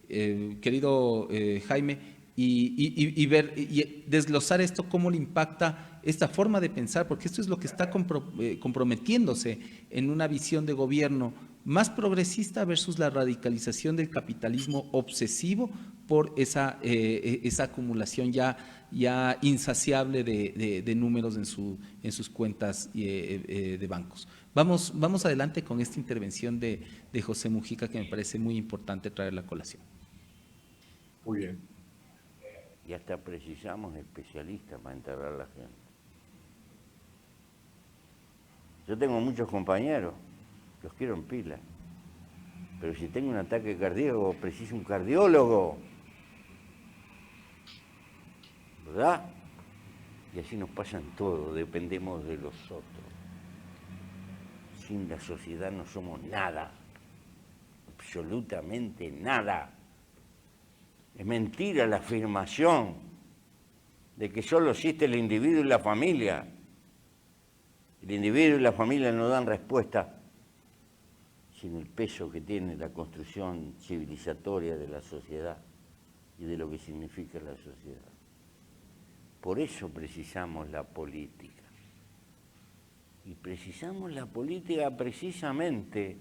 querido Jaime, y ver y desglosar esto, cómo le impacta esta forma de pensar, porque esto es lo que está comprometiéndose en una visión de gobierno más progresista versus la radicalización del capitalismo obsesivo por esa acumulación ya insaciable de números en sus cuentas de bancos. Vamos adelante con esta intervención de José Mujica, que me parece muy importante traerla a colación. Muy bien. Y hasta precisamos especialistas para integrar a la gente. Yo tengo muchos compañeros, los quiero en pila, pero si tengo un ataque cardíaco, preciso un cardiólogo, ¿verdad? Y así nos pasa en todo, dependemos de los otros. Sin la sociedad no somos nada, absolutamente nada. Es mentira la afirmación de que solo existe el individuo y la familia. El individuo y la familia no dan respuesta sin el peso que tiene la construcción civilizatoria de la sociedad y de lo que significa la sociedad. Por eso precisamos la política. Y precisamos la política precisamente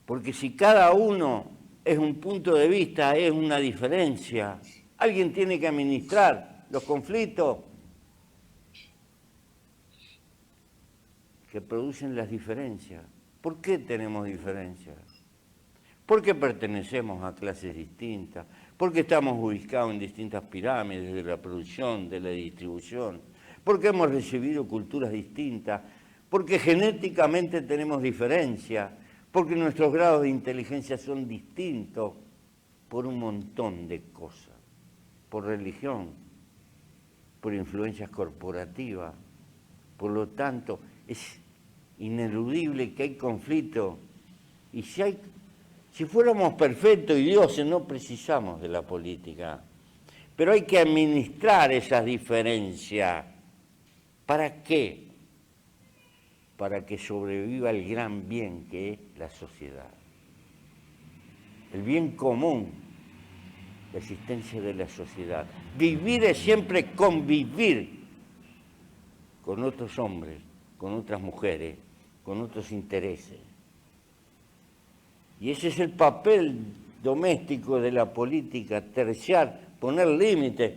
porque si cada uno es un punto de vista, es una diferencia, alguien tiene que administrar los conflictos que producen las diferencias. ¿Por qué tenemos diferencias? Porque pertenecemos a clases distintas, porque estamos ubicados en distintas pirámides de la producción, de la distribución, porque hemos recibido culturas distintas, porque genéticamente tenemos diferencias, porque nuestros grados de inteligencia son distintos, por un montón de cosas, por religión, por influencias corporativas. Por lo tanto, es ineludible que hay conflicto. Y si fuéramos perfectos y dioses, no precisamos de la política. Pero hay que administrar esas diferencias. ¿Para qué? Para que sobreviva el gran bien que es la sociedad. El bien común, la existencia de la sociedad. Vivir es siempre convivir con otros hombres, con otras mujeres, con otros intereses. Y ese es el papel domésticos de la política, terciar, poner límites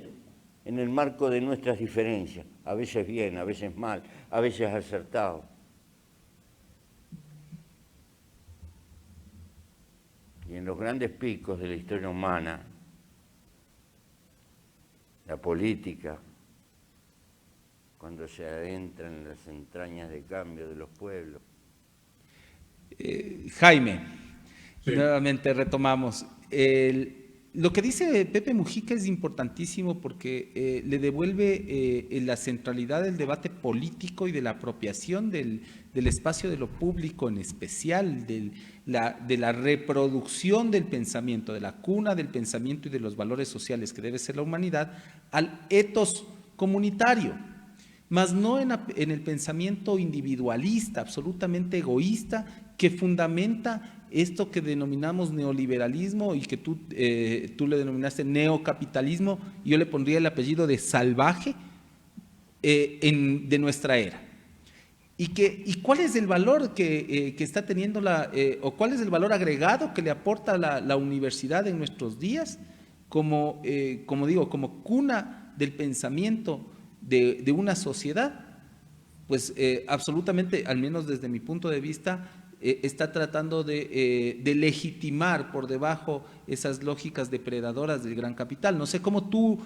en el marco de nuestras diferencias, a veces bien, a veces mal, a veces acertado. Y en los grandes picos de la historia humana, la política, cuando se adentra en las entrañas de cambio de los pueblos. Jaime, Sí. nuevamente retomamos. Lo que dice Pepe Mujica es importantísimo porque le devuelve la centralidad del debate político y de la apropiación del espacio de lo público, en especial de la reproducción del pensamiento, de la cuna del pensamiento y de los valores sociales que debe ser la humanidad, al etos comunitario, mas no en el pensamiento individualista, absolutamente egoísta, que fundamenta esto que denominamos neoliberalismo y que tú le denominaste neocapitalismo, y yo le pondría el apellido de salvaje de nuestra era. ¿Y cuál es el valor que está teniendo o cuál es el valor agregado que le aporta la universidad en nuestros días como digo, como cuna del pensamiento de una sociedad? Pues absolutamente, al menos desde mi punto de vista, está tratando de legitimar por debajo esas lógicas depredadoras del gran capital. No sé cómo tú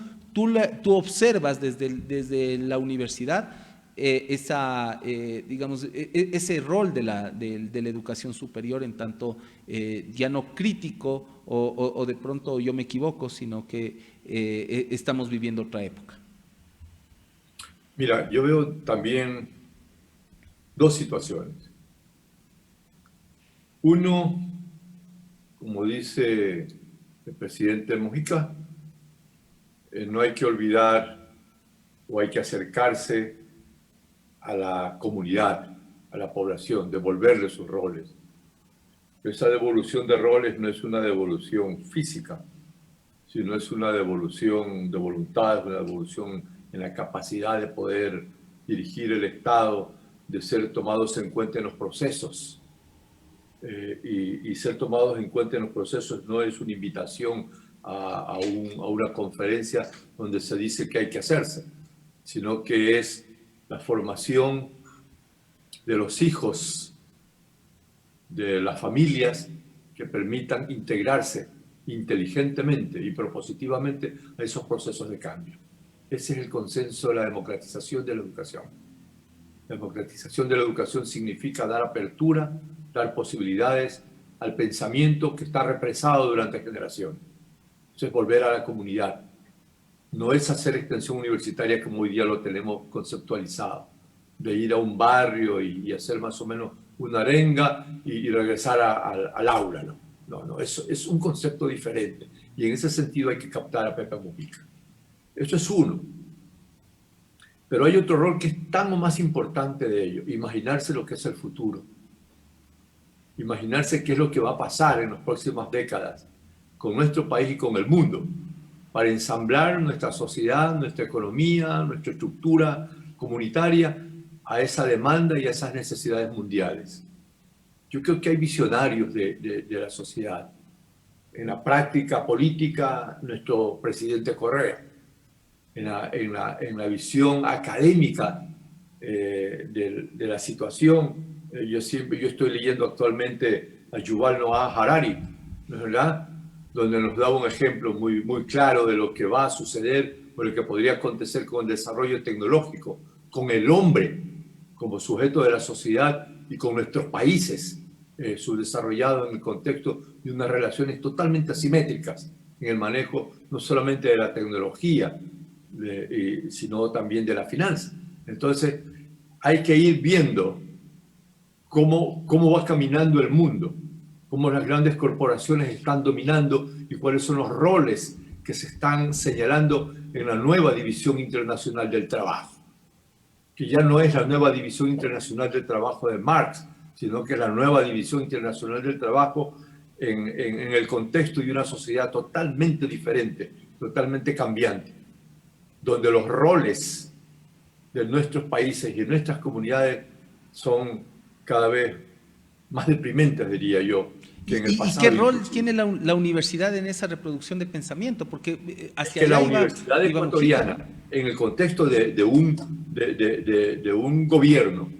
observas desde la universidad digamos, ese rol de la educación superior, en tanto ya no crítico o de pronto yo me equivoco, sino que estamos viviendo otra época. Mira, yo veo también dos situaciones. Uno, como dice el presidente Mujica, no hay que olvidar o hay que acercarse a la comunidad, a la población, devolverle sus roles. Esa devolución de roles no es una devolución física, sino es una devolución de voluntad, una devolución en la capacidad de poder dirigir el Estado, de ser tomados en cuenta en los procesos. Y ser tomados en cuenta en los procesos no es una invitación a una conferencia donde se dice qué hay que hacerse, sino que es la formación de los hijos, de las familias, que permitan integrarse inteligentemente y propositivamente a esos procesos de cambio. Ese es el consenso de la democratización de la educación. La democratización de la educación significa dar apertura, dar posibilidades al pensamiento que está represado durante generaciones. Eso es volver a la comunidad. No es hacer extensión universitaria como hoy día lo tenemos conceptualizado, de ir a un barrio y hacer más o menos una arenga y regresar al aula. No, eso es un concepto diferente. Y en ese sentido hay que captar a Pepe Mujica. Eso es uno. Pero hay otro rol que es tan o más importante de ello: imaginarse lo que es el futuro. Imaginarse qué es lo que va a pasar en las próximas décadas con nuestro país y con el mundo, para ensamblar nuestra sociedad, nuestra economía, nuestra estructura comunitaria a esa demanda y a esas necesidades mundiales. Yo creo que hay visionarios de la sociedad. En la práctica política, nuestro presidente Correa. En la visión académica de la situación, yo estoy leyendo actualmente a Yuval Noah Harari, ¿no es verdad?, donde nos da un ejemplo muy, muy claro de lo que va a suceder o lo que podría acontecer con el desarrollo tecnológico, con el hombre como sujeto de la sociedad y con nuestros países subdesarrollados en el contexto de unas relaciones totalmente asimétricas en el manejo no solamente de la tecnología, sino también de la finanza. Entonces, hay que ir viendo cómo va caminando el mundo, cómo las grandes corporaciones están dominando y cuáles son los roles que se están señalando en la nueva división internacional del trabajo, que ya no es la nueva división internacional del trabajo de Marx, sino que es la nueva división internacional del trabajo en el contexto de una sociedad totalmente diferente, totalmente cambiante, donde los roles de nuestros países y de nuestras comunidades son cada vez más deprimentes, diría yo, que en el ¿Y pasado. qué rol inclusive. tiene la universidad en esa reproducción de pensamiento? Porque hacia Que la allá Universidad iba Ecuatoriana, Mujica, ¿no? en el contexto de un gobierno,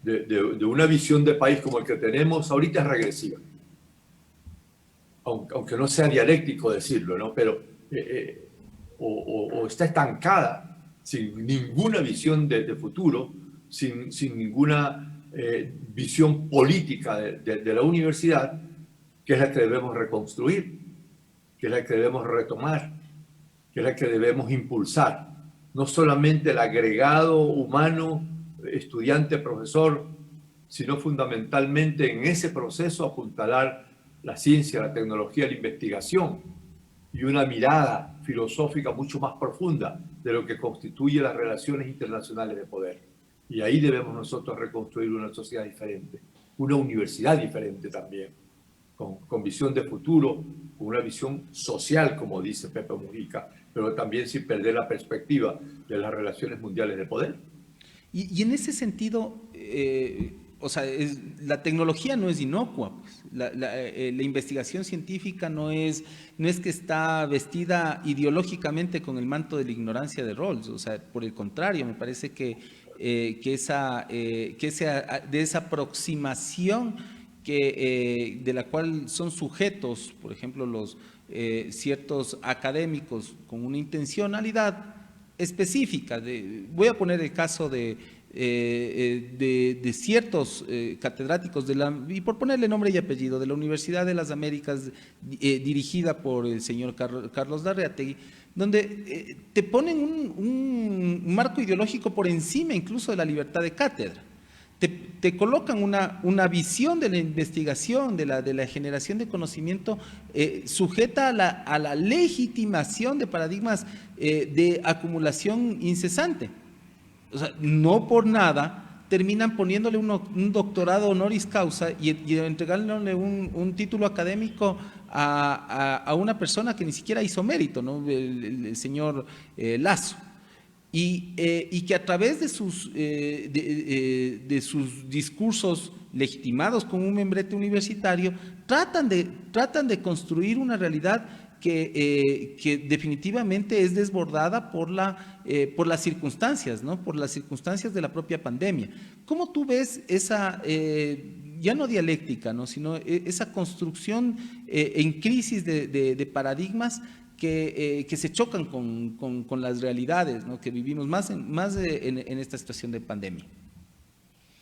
de una visión de país como el que tenemos, ahorita es regresiva. Aunque no sea dialéctico decirlo, ¿no? Pero o está estancada, sin ninguna visión de futuro, sin ninguna visión política de la universidad, que es la que debemos reconstruir, que es la que debemos retomar, que es la que debemos impulsar. No solamente el agregado humano, estudiante, profesor, sino fundamentalmente en ese proceso apuntalar la ciencia, la tecnología, la investigación y una mirada filosófica mucho más profunda de lo que constituye las relaciones internacionales de poder. Y ahí debemos nosotros reconstruir una sociedad diferente, una universidad diferente también, con visión de futuro, con una visión social, como dice Pepe Mujica, pero también sin perder la perspectiva de las relaciones mundiales de poder. Y en ese sentido, o sea, la tecnología no es inocua, pues. La investigación científica no es que está vestida ideológicamente con el manto de la ignorancia de Rawls, o sea, por el contrario, me parece que de esa aproximación de la cual son sujetos, por ejemplo, ciertos académicos con una intencionalidad específica. Voy a poner el caso de ciertos catedráticos y por ponerle nombre y apellido, de la Universidad de las Américas, dirigida por el señor Carlos Larreategui, donde te ponen un marco ideológico por encima incluso de la libertad de cátedra. Te colocan una visión de la investigación, de la generación de conocimiento sujeta a la legitimación de paradigmas de acumulación incesante. O sea, no por nada terminan poniéndole un doctorado honoris causa y entregándole un título académico a una persona que ni siquiera hizo mérito, ¿no? El señor Lazo. Y que a través de sus discursos legitimados con un membrete universitario tratan de construir una realidad que definitivamente es desbordada por las circunstancias, ¿no? Por las circunstancias de la propia pandemia. ¿Cómo tú ves esa, ya no dialéctica, ¿no? Sino esa construcción en crisis de paradigmas que se chocan con las realidades, ¿no? Que vivimos más en esta situación de pandemia?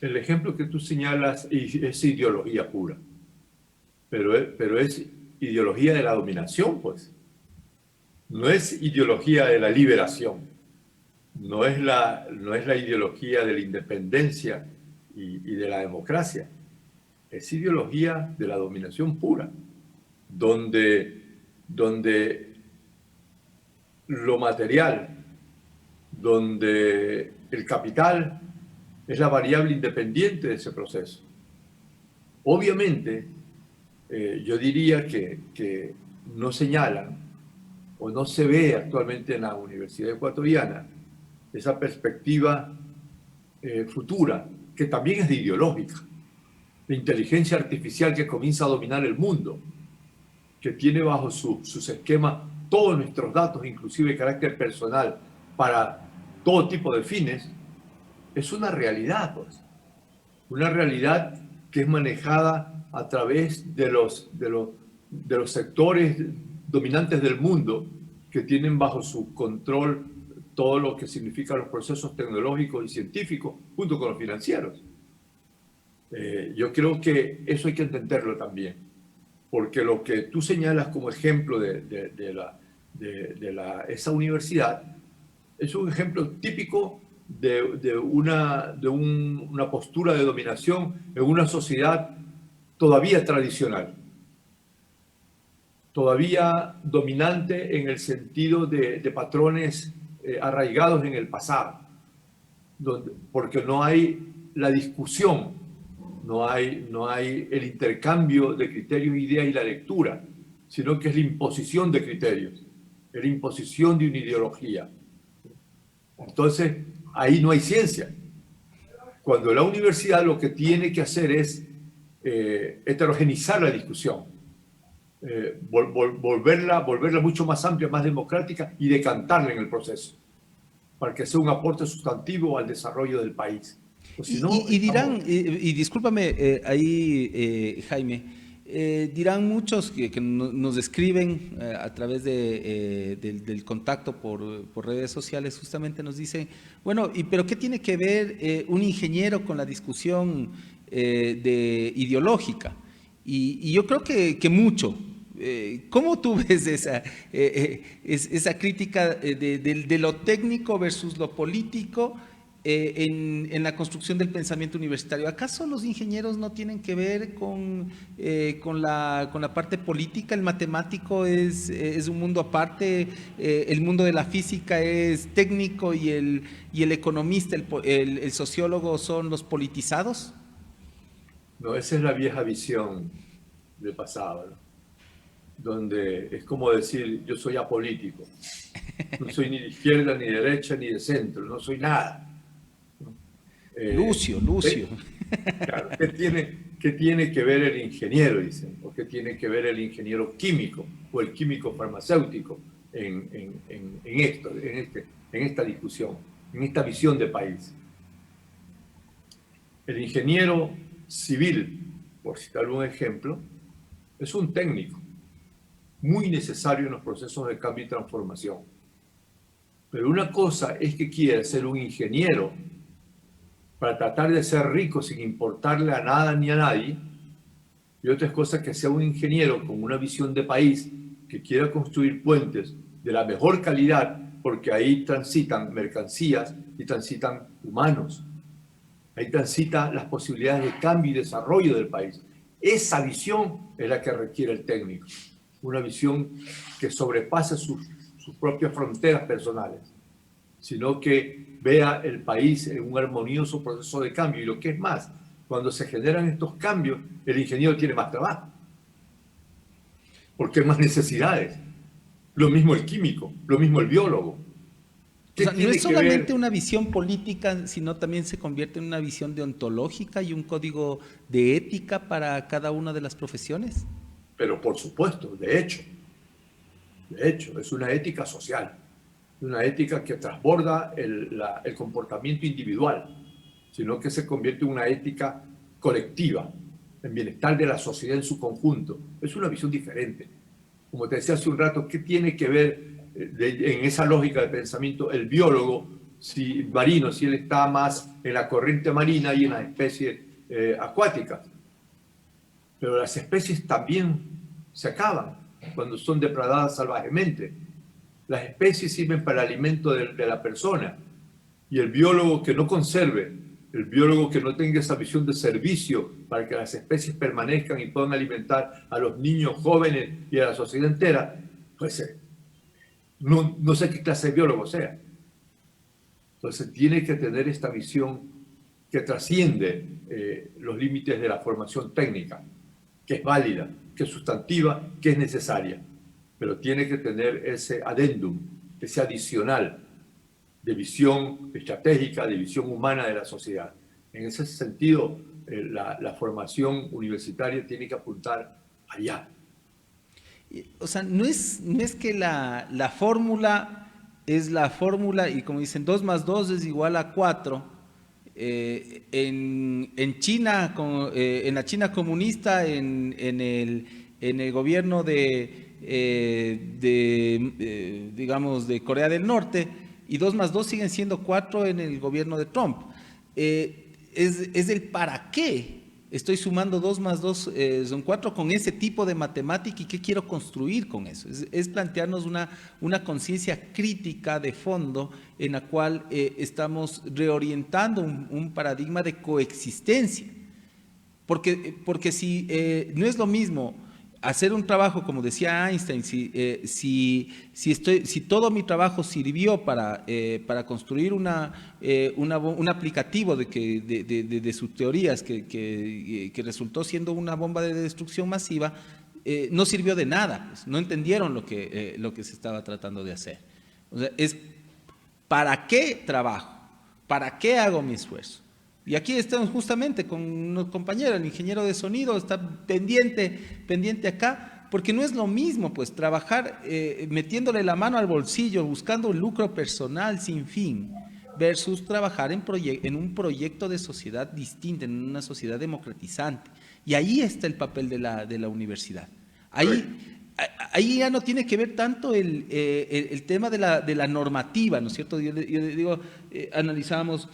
El ejemplo que tú señalas es ideología pura, pero es ideología de la dominación, pues. No es ideología de la liberación, no es la ideología de la independencia y de la democracia, es ideología de la dominación pura, donde lo material, donde el capital es la variable independiente de ese proceso. Obviamente, yo diría que no señalan o no se ve actualmente en la Universidad Ecuatoriana esa perspectiva futura, que también es de ideológica, de inteligencia artificial que comienza a dominar el mundo, que tiene bajo sus esquemas todos nuestros datos, inclusive de carácter personal, para todo tipo de fines, es una realidad, pues. Una realidad que es manejada a través de los sectores dominantes del mundo que tienen bajo su control todo lo que significan los procesos tecnológicos y científicos, junto con los financieros. Yo creo que eso hay que entenderlo también, porque lo que tú señalas como ejemplo de esa universidad es un ejemplo típico de una postura de dominación en una sociedad todavía tradicional, todavía dominante en el sentido de patrones arraigados en el pasado, porque no hay la discusión, no hay el intercambio de criterios e ideas y la lectura, sino que es la imposición de criterios, es la imposición de una ideología. Entonces, ahí no hay ciencia. Cuando la universidad lo que tiene que hacer es heterogeneizar la discusión, volverla mucho más amplia, más democrática y decantarla en el proceso, para que sea un aporte sustantivo al desarrollo del país. Pues si no, Y dirán, y discúlpame Jaime, dirán muchos que nos escriben a través del contacto por redes sociales, justamente nos dicen, bueno, pero ¿qué tiene que ver un ingeniero con la discusión ideológica? Y yo creo que mucho. ¿Cómo tú ves esa crítica de lo técnico versus lo político en la construcción del pensamiento universitario? ¿Acaso los ingenieros no tienen que ver con la parte política? ¿El matemático es un mundo aparte? ¿El mundo de la física es técnico y el economista, el sociólogo son los politizados? no, esa es la vieja visión del pasado, ¿no? Donde es como decir, yo soy apolítico, no soy ni de izquierda, ni de derecha, ni de centro, no soy nada. Lucio. Claro, ¿qué tiene que ver el ingeniero, dicen? ¿O qué tiene que ver el ingeniero químico o el químico farmacéutico en esta discusión, en esta visión de país? El ingeniero civil, por citar un ejemplo, es un técnico muy necesario en los procesos de cambio y transformación. Pero una cosa es que quiera ser un ingeniero para tratar de ser rico sin importarle a nada ni a nadie, y otra cosa es que sea un ingeniero con una visión de país que quiera construir puentes de la mejor calidad, porque ahí transitan mercancías y transitan humanos. Ahí transitan las posibilidades de cambio y desarrollo del país. Esa visión es la que requiere el técnico. Una visión que sobrepase sus propias fronteras personales, sino que vea el país en un armonioso proceso de cambio. Y lo que es más, cuando se generan estos cambios, el ingeniero tiene más trabajo, porque hay más necesidades. Lo mismo el químico, lo mismo el biólogo. O sea, no es solamente una visión política, sino también se convierte en una visión deontológica y un código de ética para cada una de las profesiones. Pero por supuesto, de hecho, es una ética social, una ética que transborda el comportamiento individual, sino que se convierte en una ética colectiva, en bienestar de la sociedad en su conjunto. Es una visión diferente. Como te decía hace un rato, ¿qué tiene que ver en esa lógica de pensamiento el biólogo marino, si él está más en la corriente marina y en las especies acuáticas? Pero las especies también se acaban cuando son depredadas salvajemente. Las especies sirven para el alimento de la persona, y el biólogo que no conserve, el biólogo que no tenga esa visión de servicio para que las especies permanezcan y puedan alimentar a los niños jóvenes y a la sociedad entera, pues no sé qué clase de biólogo sea. Entonces tiene que tener esta visión que trasciende los límites de la formación técnica, que es válida, que es sustantiva, que es necesaria, pero tiene que tener ese adendum, ese adicional de visión estratégica, de visión humana de la sociedad. En ese sentido, la formación universitaria tiene que apuntar allá. O sea, no es que la fórmula es la fórmula y como dicen 2 más 2 es igual a 4. En China, en la China comunista, en el gobierno digamos, de Corea del Norte, y 2 más 2 siguen siendo 4 en el gobierno de Trump. Es el para qué. Estoy sumando 2 más 2 son 4 con ese tipo de matemática, y qué quiero construir con eso. Es plantearnos una conciencia crítica de fondo en la cual estamos reorientando un paradigma de coexistencia. Porque si no es lo mismo hacer un trabajo, como decía Einstein, si todo mi trabajo sirvió para construir un aplicativo de sus teorías que resultó siendo una bomba de destrucción masiva, no sirvió de nada, pues, no entendieron lo que se estaba tratando de hacer. O sea, es ¿para qué trabajo? ¿Para qué hago mi esfuerzo? Y aquí estamos justamente con un compañero, el ingeniero de sonido, está pendiente acá, porque no es lo mismo, pues, trabajar metiéndole la mano al bolsillo, buscando un lucro personal sin fin, versus trabajar en un proyecto de sociedad distinta, en una sociedad democratizante. Y ahí está el papel de la universidad. Ahí ya no tiene que ver tanto el tema de la normativa, ¿no es cierto? Yo digo, analizamos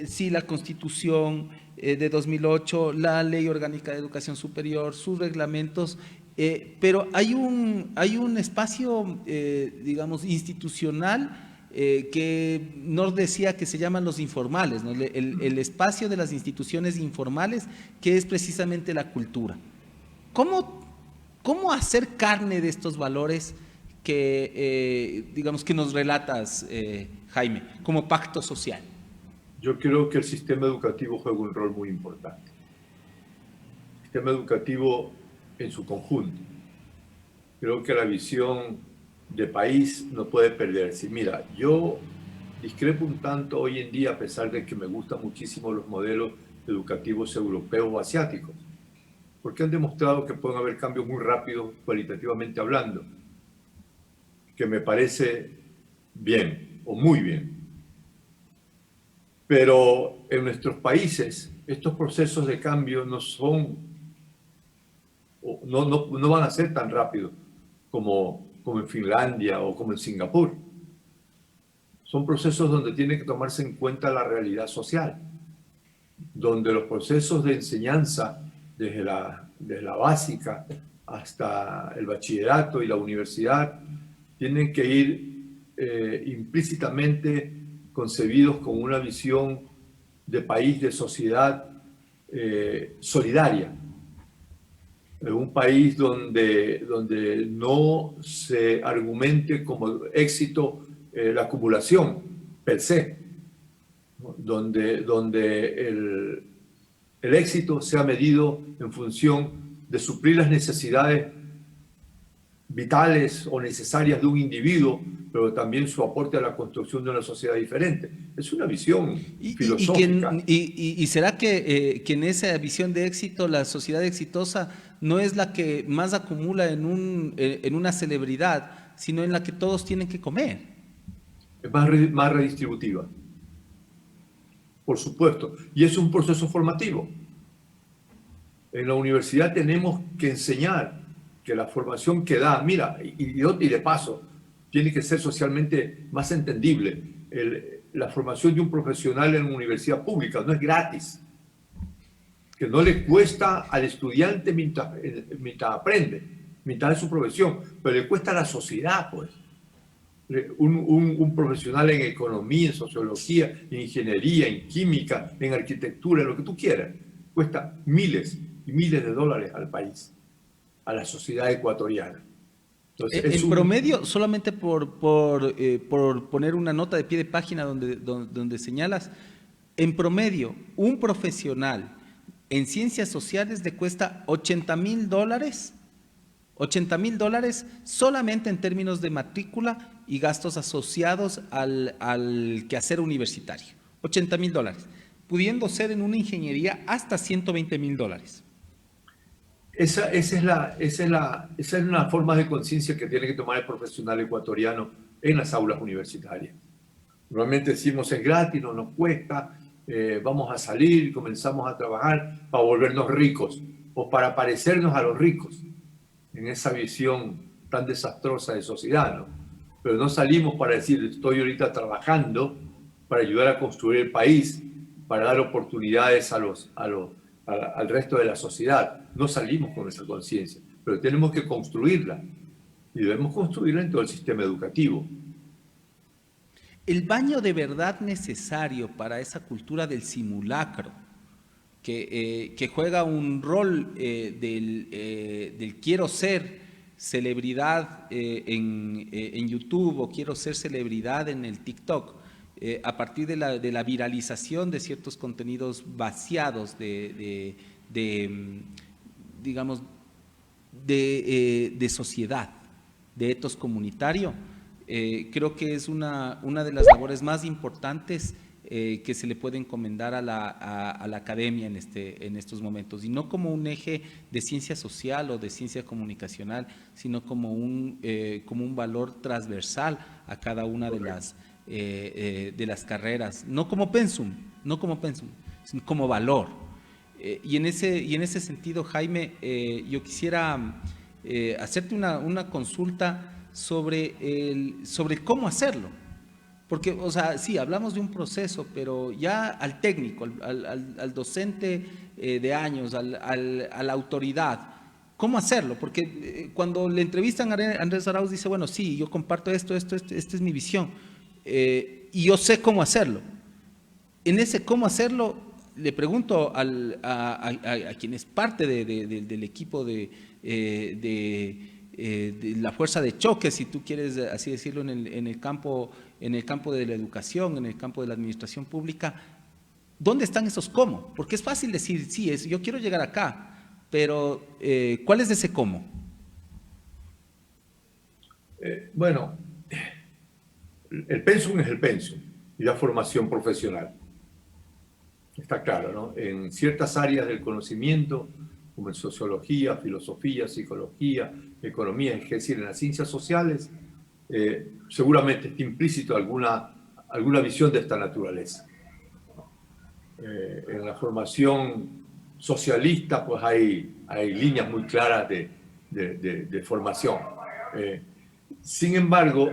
sí la Constitución de 2008, la Ley Orgánica de Educación Superior, sus reglamentos, pero hay un espacio, digamos, institucional que nos decía que se llaman los informales, ¿no? El espacio de las instituciones informales, que es precisamente la cultura. ¿Cómo hacer carne de estos valores que, digamos, que nos relatas, Jaime, como pacto social? Yo creo que el sistema educativo juega un rol muy importante. El sistema educativo en su conjunto. Creo que la visión de país no puede perderse. Mira, yo discrepo un tanto hoy en día, a pesar de que me gustan muchísimo los modelos educativos europeos o asiáticos, porque han demostrado que pueden haber cambios muy rápidos, cualitativamente hablando, que me parece bien o muy bien. Pero en nuestros países estos procesos de cambio no van a ser tan rápidos como en Finlandia o como en Singapur. Son procesos donde tiene que tomarse en cuenta la realidad social, donde los procesos de enseñanza desde la básica hasta el bachillerato y la universidad tienen que ir implícitamente concebidos con una visión de país, de sociedad solidaria. En un país donde no se argumente como éxito la acumulación per se, ¿no? Donde el éxito sea medido en función de suplir las necesidades vitales o necesarias de un individuo, pero también su aporte a la construcción de una sociedad diferente. Es una visión filosófica. ¿Y será que en esa visión de éxito, la sociedad exitosa no es la que más acumula en una celebridad, sino en la que todos tienen que comer? Es más redistributiva, por supuesto. Y es un proceso formativo. En la universidad tenemos que enseñar que la formación que da, mira, y de paso, tiene que ser socialmente más entendible. La formación de un profesional en una universidad pública no es gratis, que no le cuesta al estudiante mientras aprende, mientras es su profesión, pero le cuesta a la sociedad, pues. Un profesional en economía, en sociología, en ingeniería, en química, en arquitectura, en lo que tú quieras, cuesta miles y miles de dólares al país, a la sociedad ecuatoriana. Entonces, en promedio, solamente por poner una nota de pie de página donde señalas, en promedio, un profesional en ciencias sociales le cuesta $80,000, $80,000 solamente en términos de matrícula y gastos asociados al quehacer universitario. $80,000, pudiendo ser en una ingeniería hasta $120,000. Esa es una forma de conciencia que tiene que tomar el profesional ecuatoriano en las aulas universitarias. Normalmente decimos es gratis, no nos cuesta, vamos a salir, comenzamos a trabajar para volvernos ricos o para parecernos a los ricos en esa visión tan desastrosa de sociedad, ¿no? Pero no salimos para decir estoy ahorita trabajando para ayudar a construir el país, para dar oportunidades al resto de la sociedad. No salimos con esa conciencia, pero tenemos que construirla y debemos construirla en todo el sistema educativo. El baño de verdad necesario para esa cultura del simulacro, que juega un rol del quiero ser celebridad en YouTube o quiero ser celebridad en el TikTok, a partir de la viralización de ciertos contenidos vaciados digamos, de sociedad, de etos comunitario. Creo que es una de las labores más importantes que se le puede encomendar a la academia en estos momentos, y no como un eje de ciencia social o de ciencia comunicacional, sino como un valor transversal a cada una de las carreras, no como pensum, sino como valor. Y en ese sentido, Jaime, yo quisiera hacerte una consulta sobre cómo hacerlo. Porque, o sea, sí, hablamos de un proceso, pero ya al técnico, al docente de años, a la autoridad, ¿cómo hacerlo? Porque cuando le entrevistan a Andrés Arauz dice, bueno, sí, yo comparto esta es mi visión, y yo sé cómo hacerlo. En ese cómo hacerlo, le pregunto a quien es parte del equipo de la fuerza de choque, si tú quieres así decirlo, en el campo de la educación, en el campo de la administración pública, ¿dónde están esos cómo? Porque es fácil decir, sí, yo quiero llegar acá, pero ¿cuál es ese cómo? Bueno, el pensum es el pensum y la formación profesional. Está claro, ¿no? En ciertas áreas del conocimiento, como en sociología, filosofía, psicología, economía, es decir, en las ciencias sociales, seguramente está implícito alguna visión de esta naturaleza. En la formación socialista, pues hay líneas muy claras de formación. Sin embargo,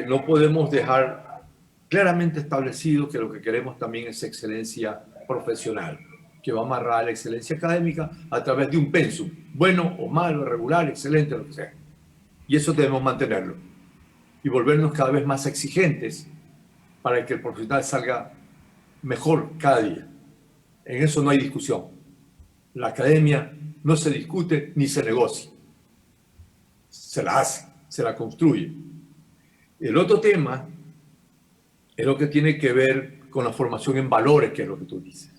no podemos dejar claramente establecido que lo que queremos también es excelencia profesional, que va a amarrar a la excelencia académica a través de un pensum, bueno o malo, regular, excelente, lo que sea. Y eso debemos mantenerlo y volvernos cada vez más exigentes para que el profesional salga mejor cada día. En eso no hay discusión. La academia no se discute ni se negocia. Se la hace, se la construye. El otro tema es lo que tiene que ver con la formación en valores, que es lo que tú dices.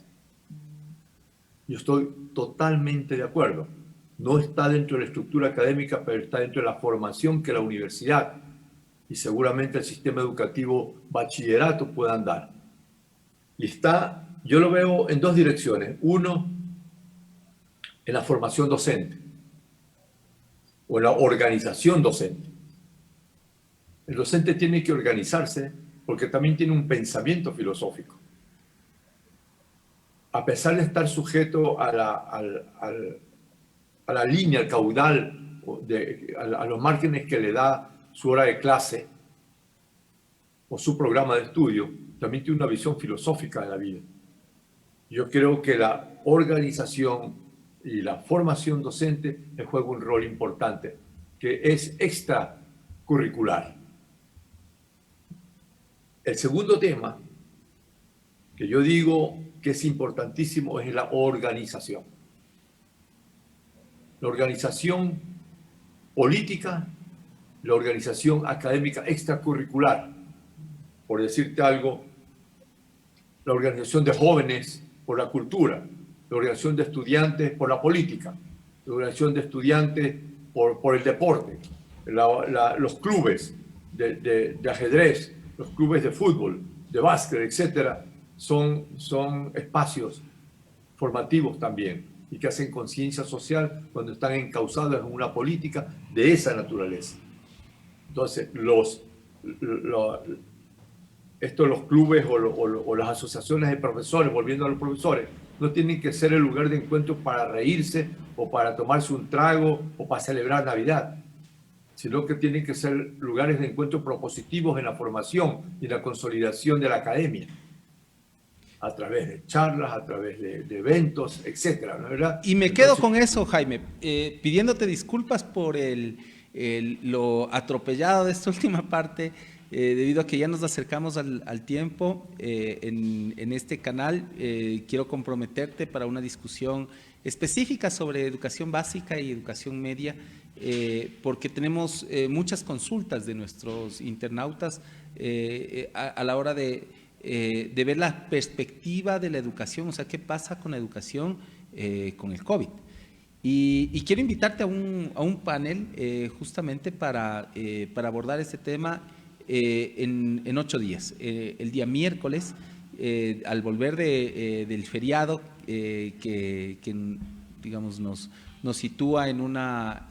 Yo estoy totalmente de acuerdo. No está dentro de la estructura académica, pero está dentro de la formación que la universidad y seguramente el sistema educativo bachillerato puedan dar. Y yo lo veo en dos direcciones. Uno, en la formación docente o en la organización docente. El docente tiene que organizarse porque también tiene un pensamiento filosófico. A pesar de estar sujeto a la línea, al caudal, a los márgenes que le da su hora de clase o su programa de estudio, también tiene una visión filosófica de la vida. Yo creo que la organización y la formación docente juega un rol importante, que es extracurricular. El segundo tema que yo digo que es importantísimo es la organización. La organización política, la organización académica extracurricular. Por decirte algo, la organización de jóvenes por la cultura, la organización de estudiantes por la política, la organización de estudiantes por el deporte, los clubes de ajedrez, los clubes de fútbol, de básquet, etcétera, son espacios formativos también y que hacen conciencia social cuando están encausados en una política de esa naturaleza. Entonces, los clubes o las asociaciones de profesores, volviendo a los profesores, no tienen que ser el lugar de encuentro para reírse o para tomarse un trago o para celebrar Navidad, sino que tienen que ser lugares de encuentro propositivos en la formación y la consolidación de la academia, a través de charlas, a través de eventos, etcétera, ¿no es verdad? Y me quedo con eso, Jaime, pidiéndote disculpas por lo atropellado de esta última parte, debido a que ya nos acercamos al tiempo en este canal. Quiero comprometerte para una discusión específica sobre educación básica y educación media, porque tenemos muchas consultas de nuestros internautas a la hora de ver la perspectiva de la educación, o sea, qué pasa con la educación con el COVID. Y quiero invitarte a un panel justamente para abordar este tema en 8 días. El día miércoles al volver del feriado, que digamos nos sitúa en una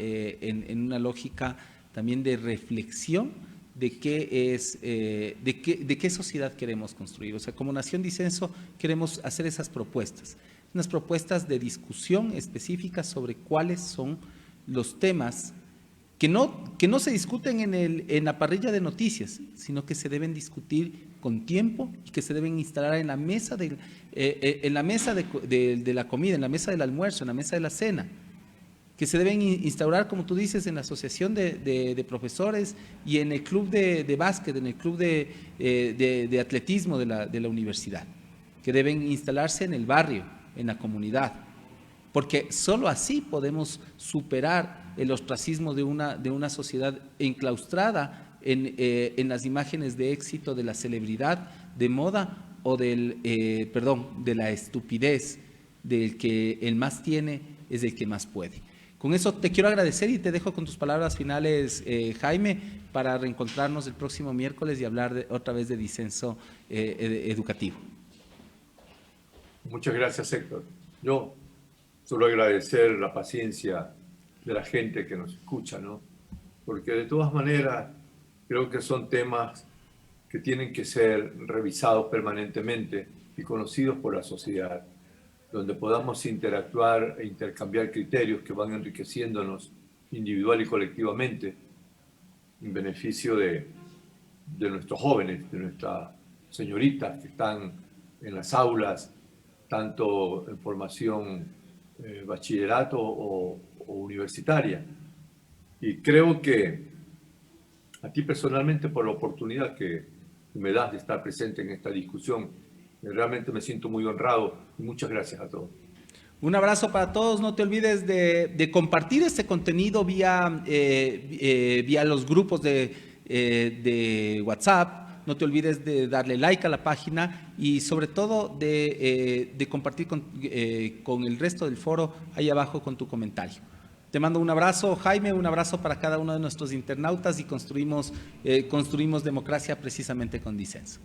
lógica también de reflexión de qué sociedad queremos construir. O sea, como Nación Disenso queremos hacer esas propuestas, unas propuestas de discusión específicas sobre cuáles son los temas que no se discuten en la parrilla de noticias, sino que se deben discutir con tiempo y que se deben instalar en la mesa de la comida, en la mesa del almuerzo, en la mesa de la cena, que se deben instaurar, como tú dices, en la asociación de profesores y en el club de básquet, en el club de atletismo de la universidad, que deben instalarse en el barrio, en la comunidad, porque solo así podemos superar el ostracismo de una sociedad enclaustrada en las imágenes de éxito de la celebridad, de moda o de la estupidez, del que el más tiene es el que más puede. Con eso te quiero agradecer y te dejo con tus palabras finales, Jaime, para reencontrarnos el próximo miércoles y hablar otra vez de disenso educativo. Muchas gracias, Héctor. Yo solo agradecer la paciencia de la gente que nos escucha, ¿no? Porque de todas maneras creo que son temas que tienen que ser revisados permanentemente y conocidos por la sociedad, donde podamos interactuar e intercambiar criterios que van enriqueciéndonos individual y colectivamente en beneficio de nuestros jóvenes, de nuestras señoritas que están en las aulas, tanto en formación bachillerato o universitaria. Y creo que a ti personalmente, por la oportunidad que me das de estar presente en esta discusión, realmente me siento muy honrado y muchas gracias a todos. Un abrazo para todos. No te olvides de compartir este contenido vía los grupos de WhatsApp. No te olvides de darle like a la página y sobre todo de compartir con el resto del foro ahí abajo con tu comentario. Te mando un abrazo, Jaime, un abrazo para cada uno de nuestros internautas y construimos democracia precisamente con disenso.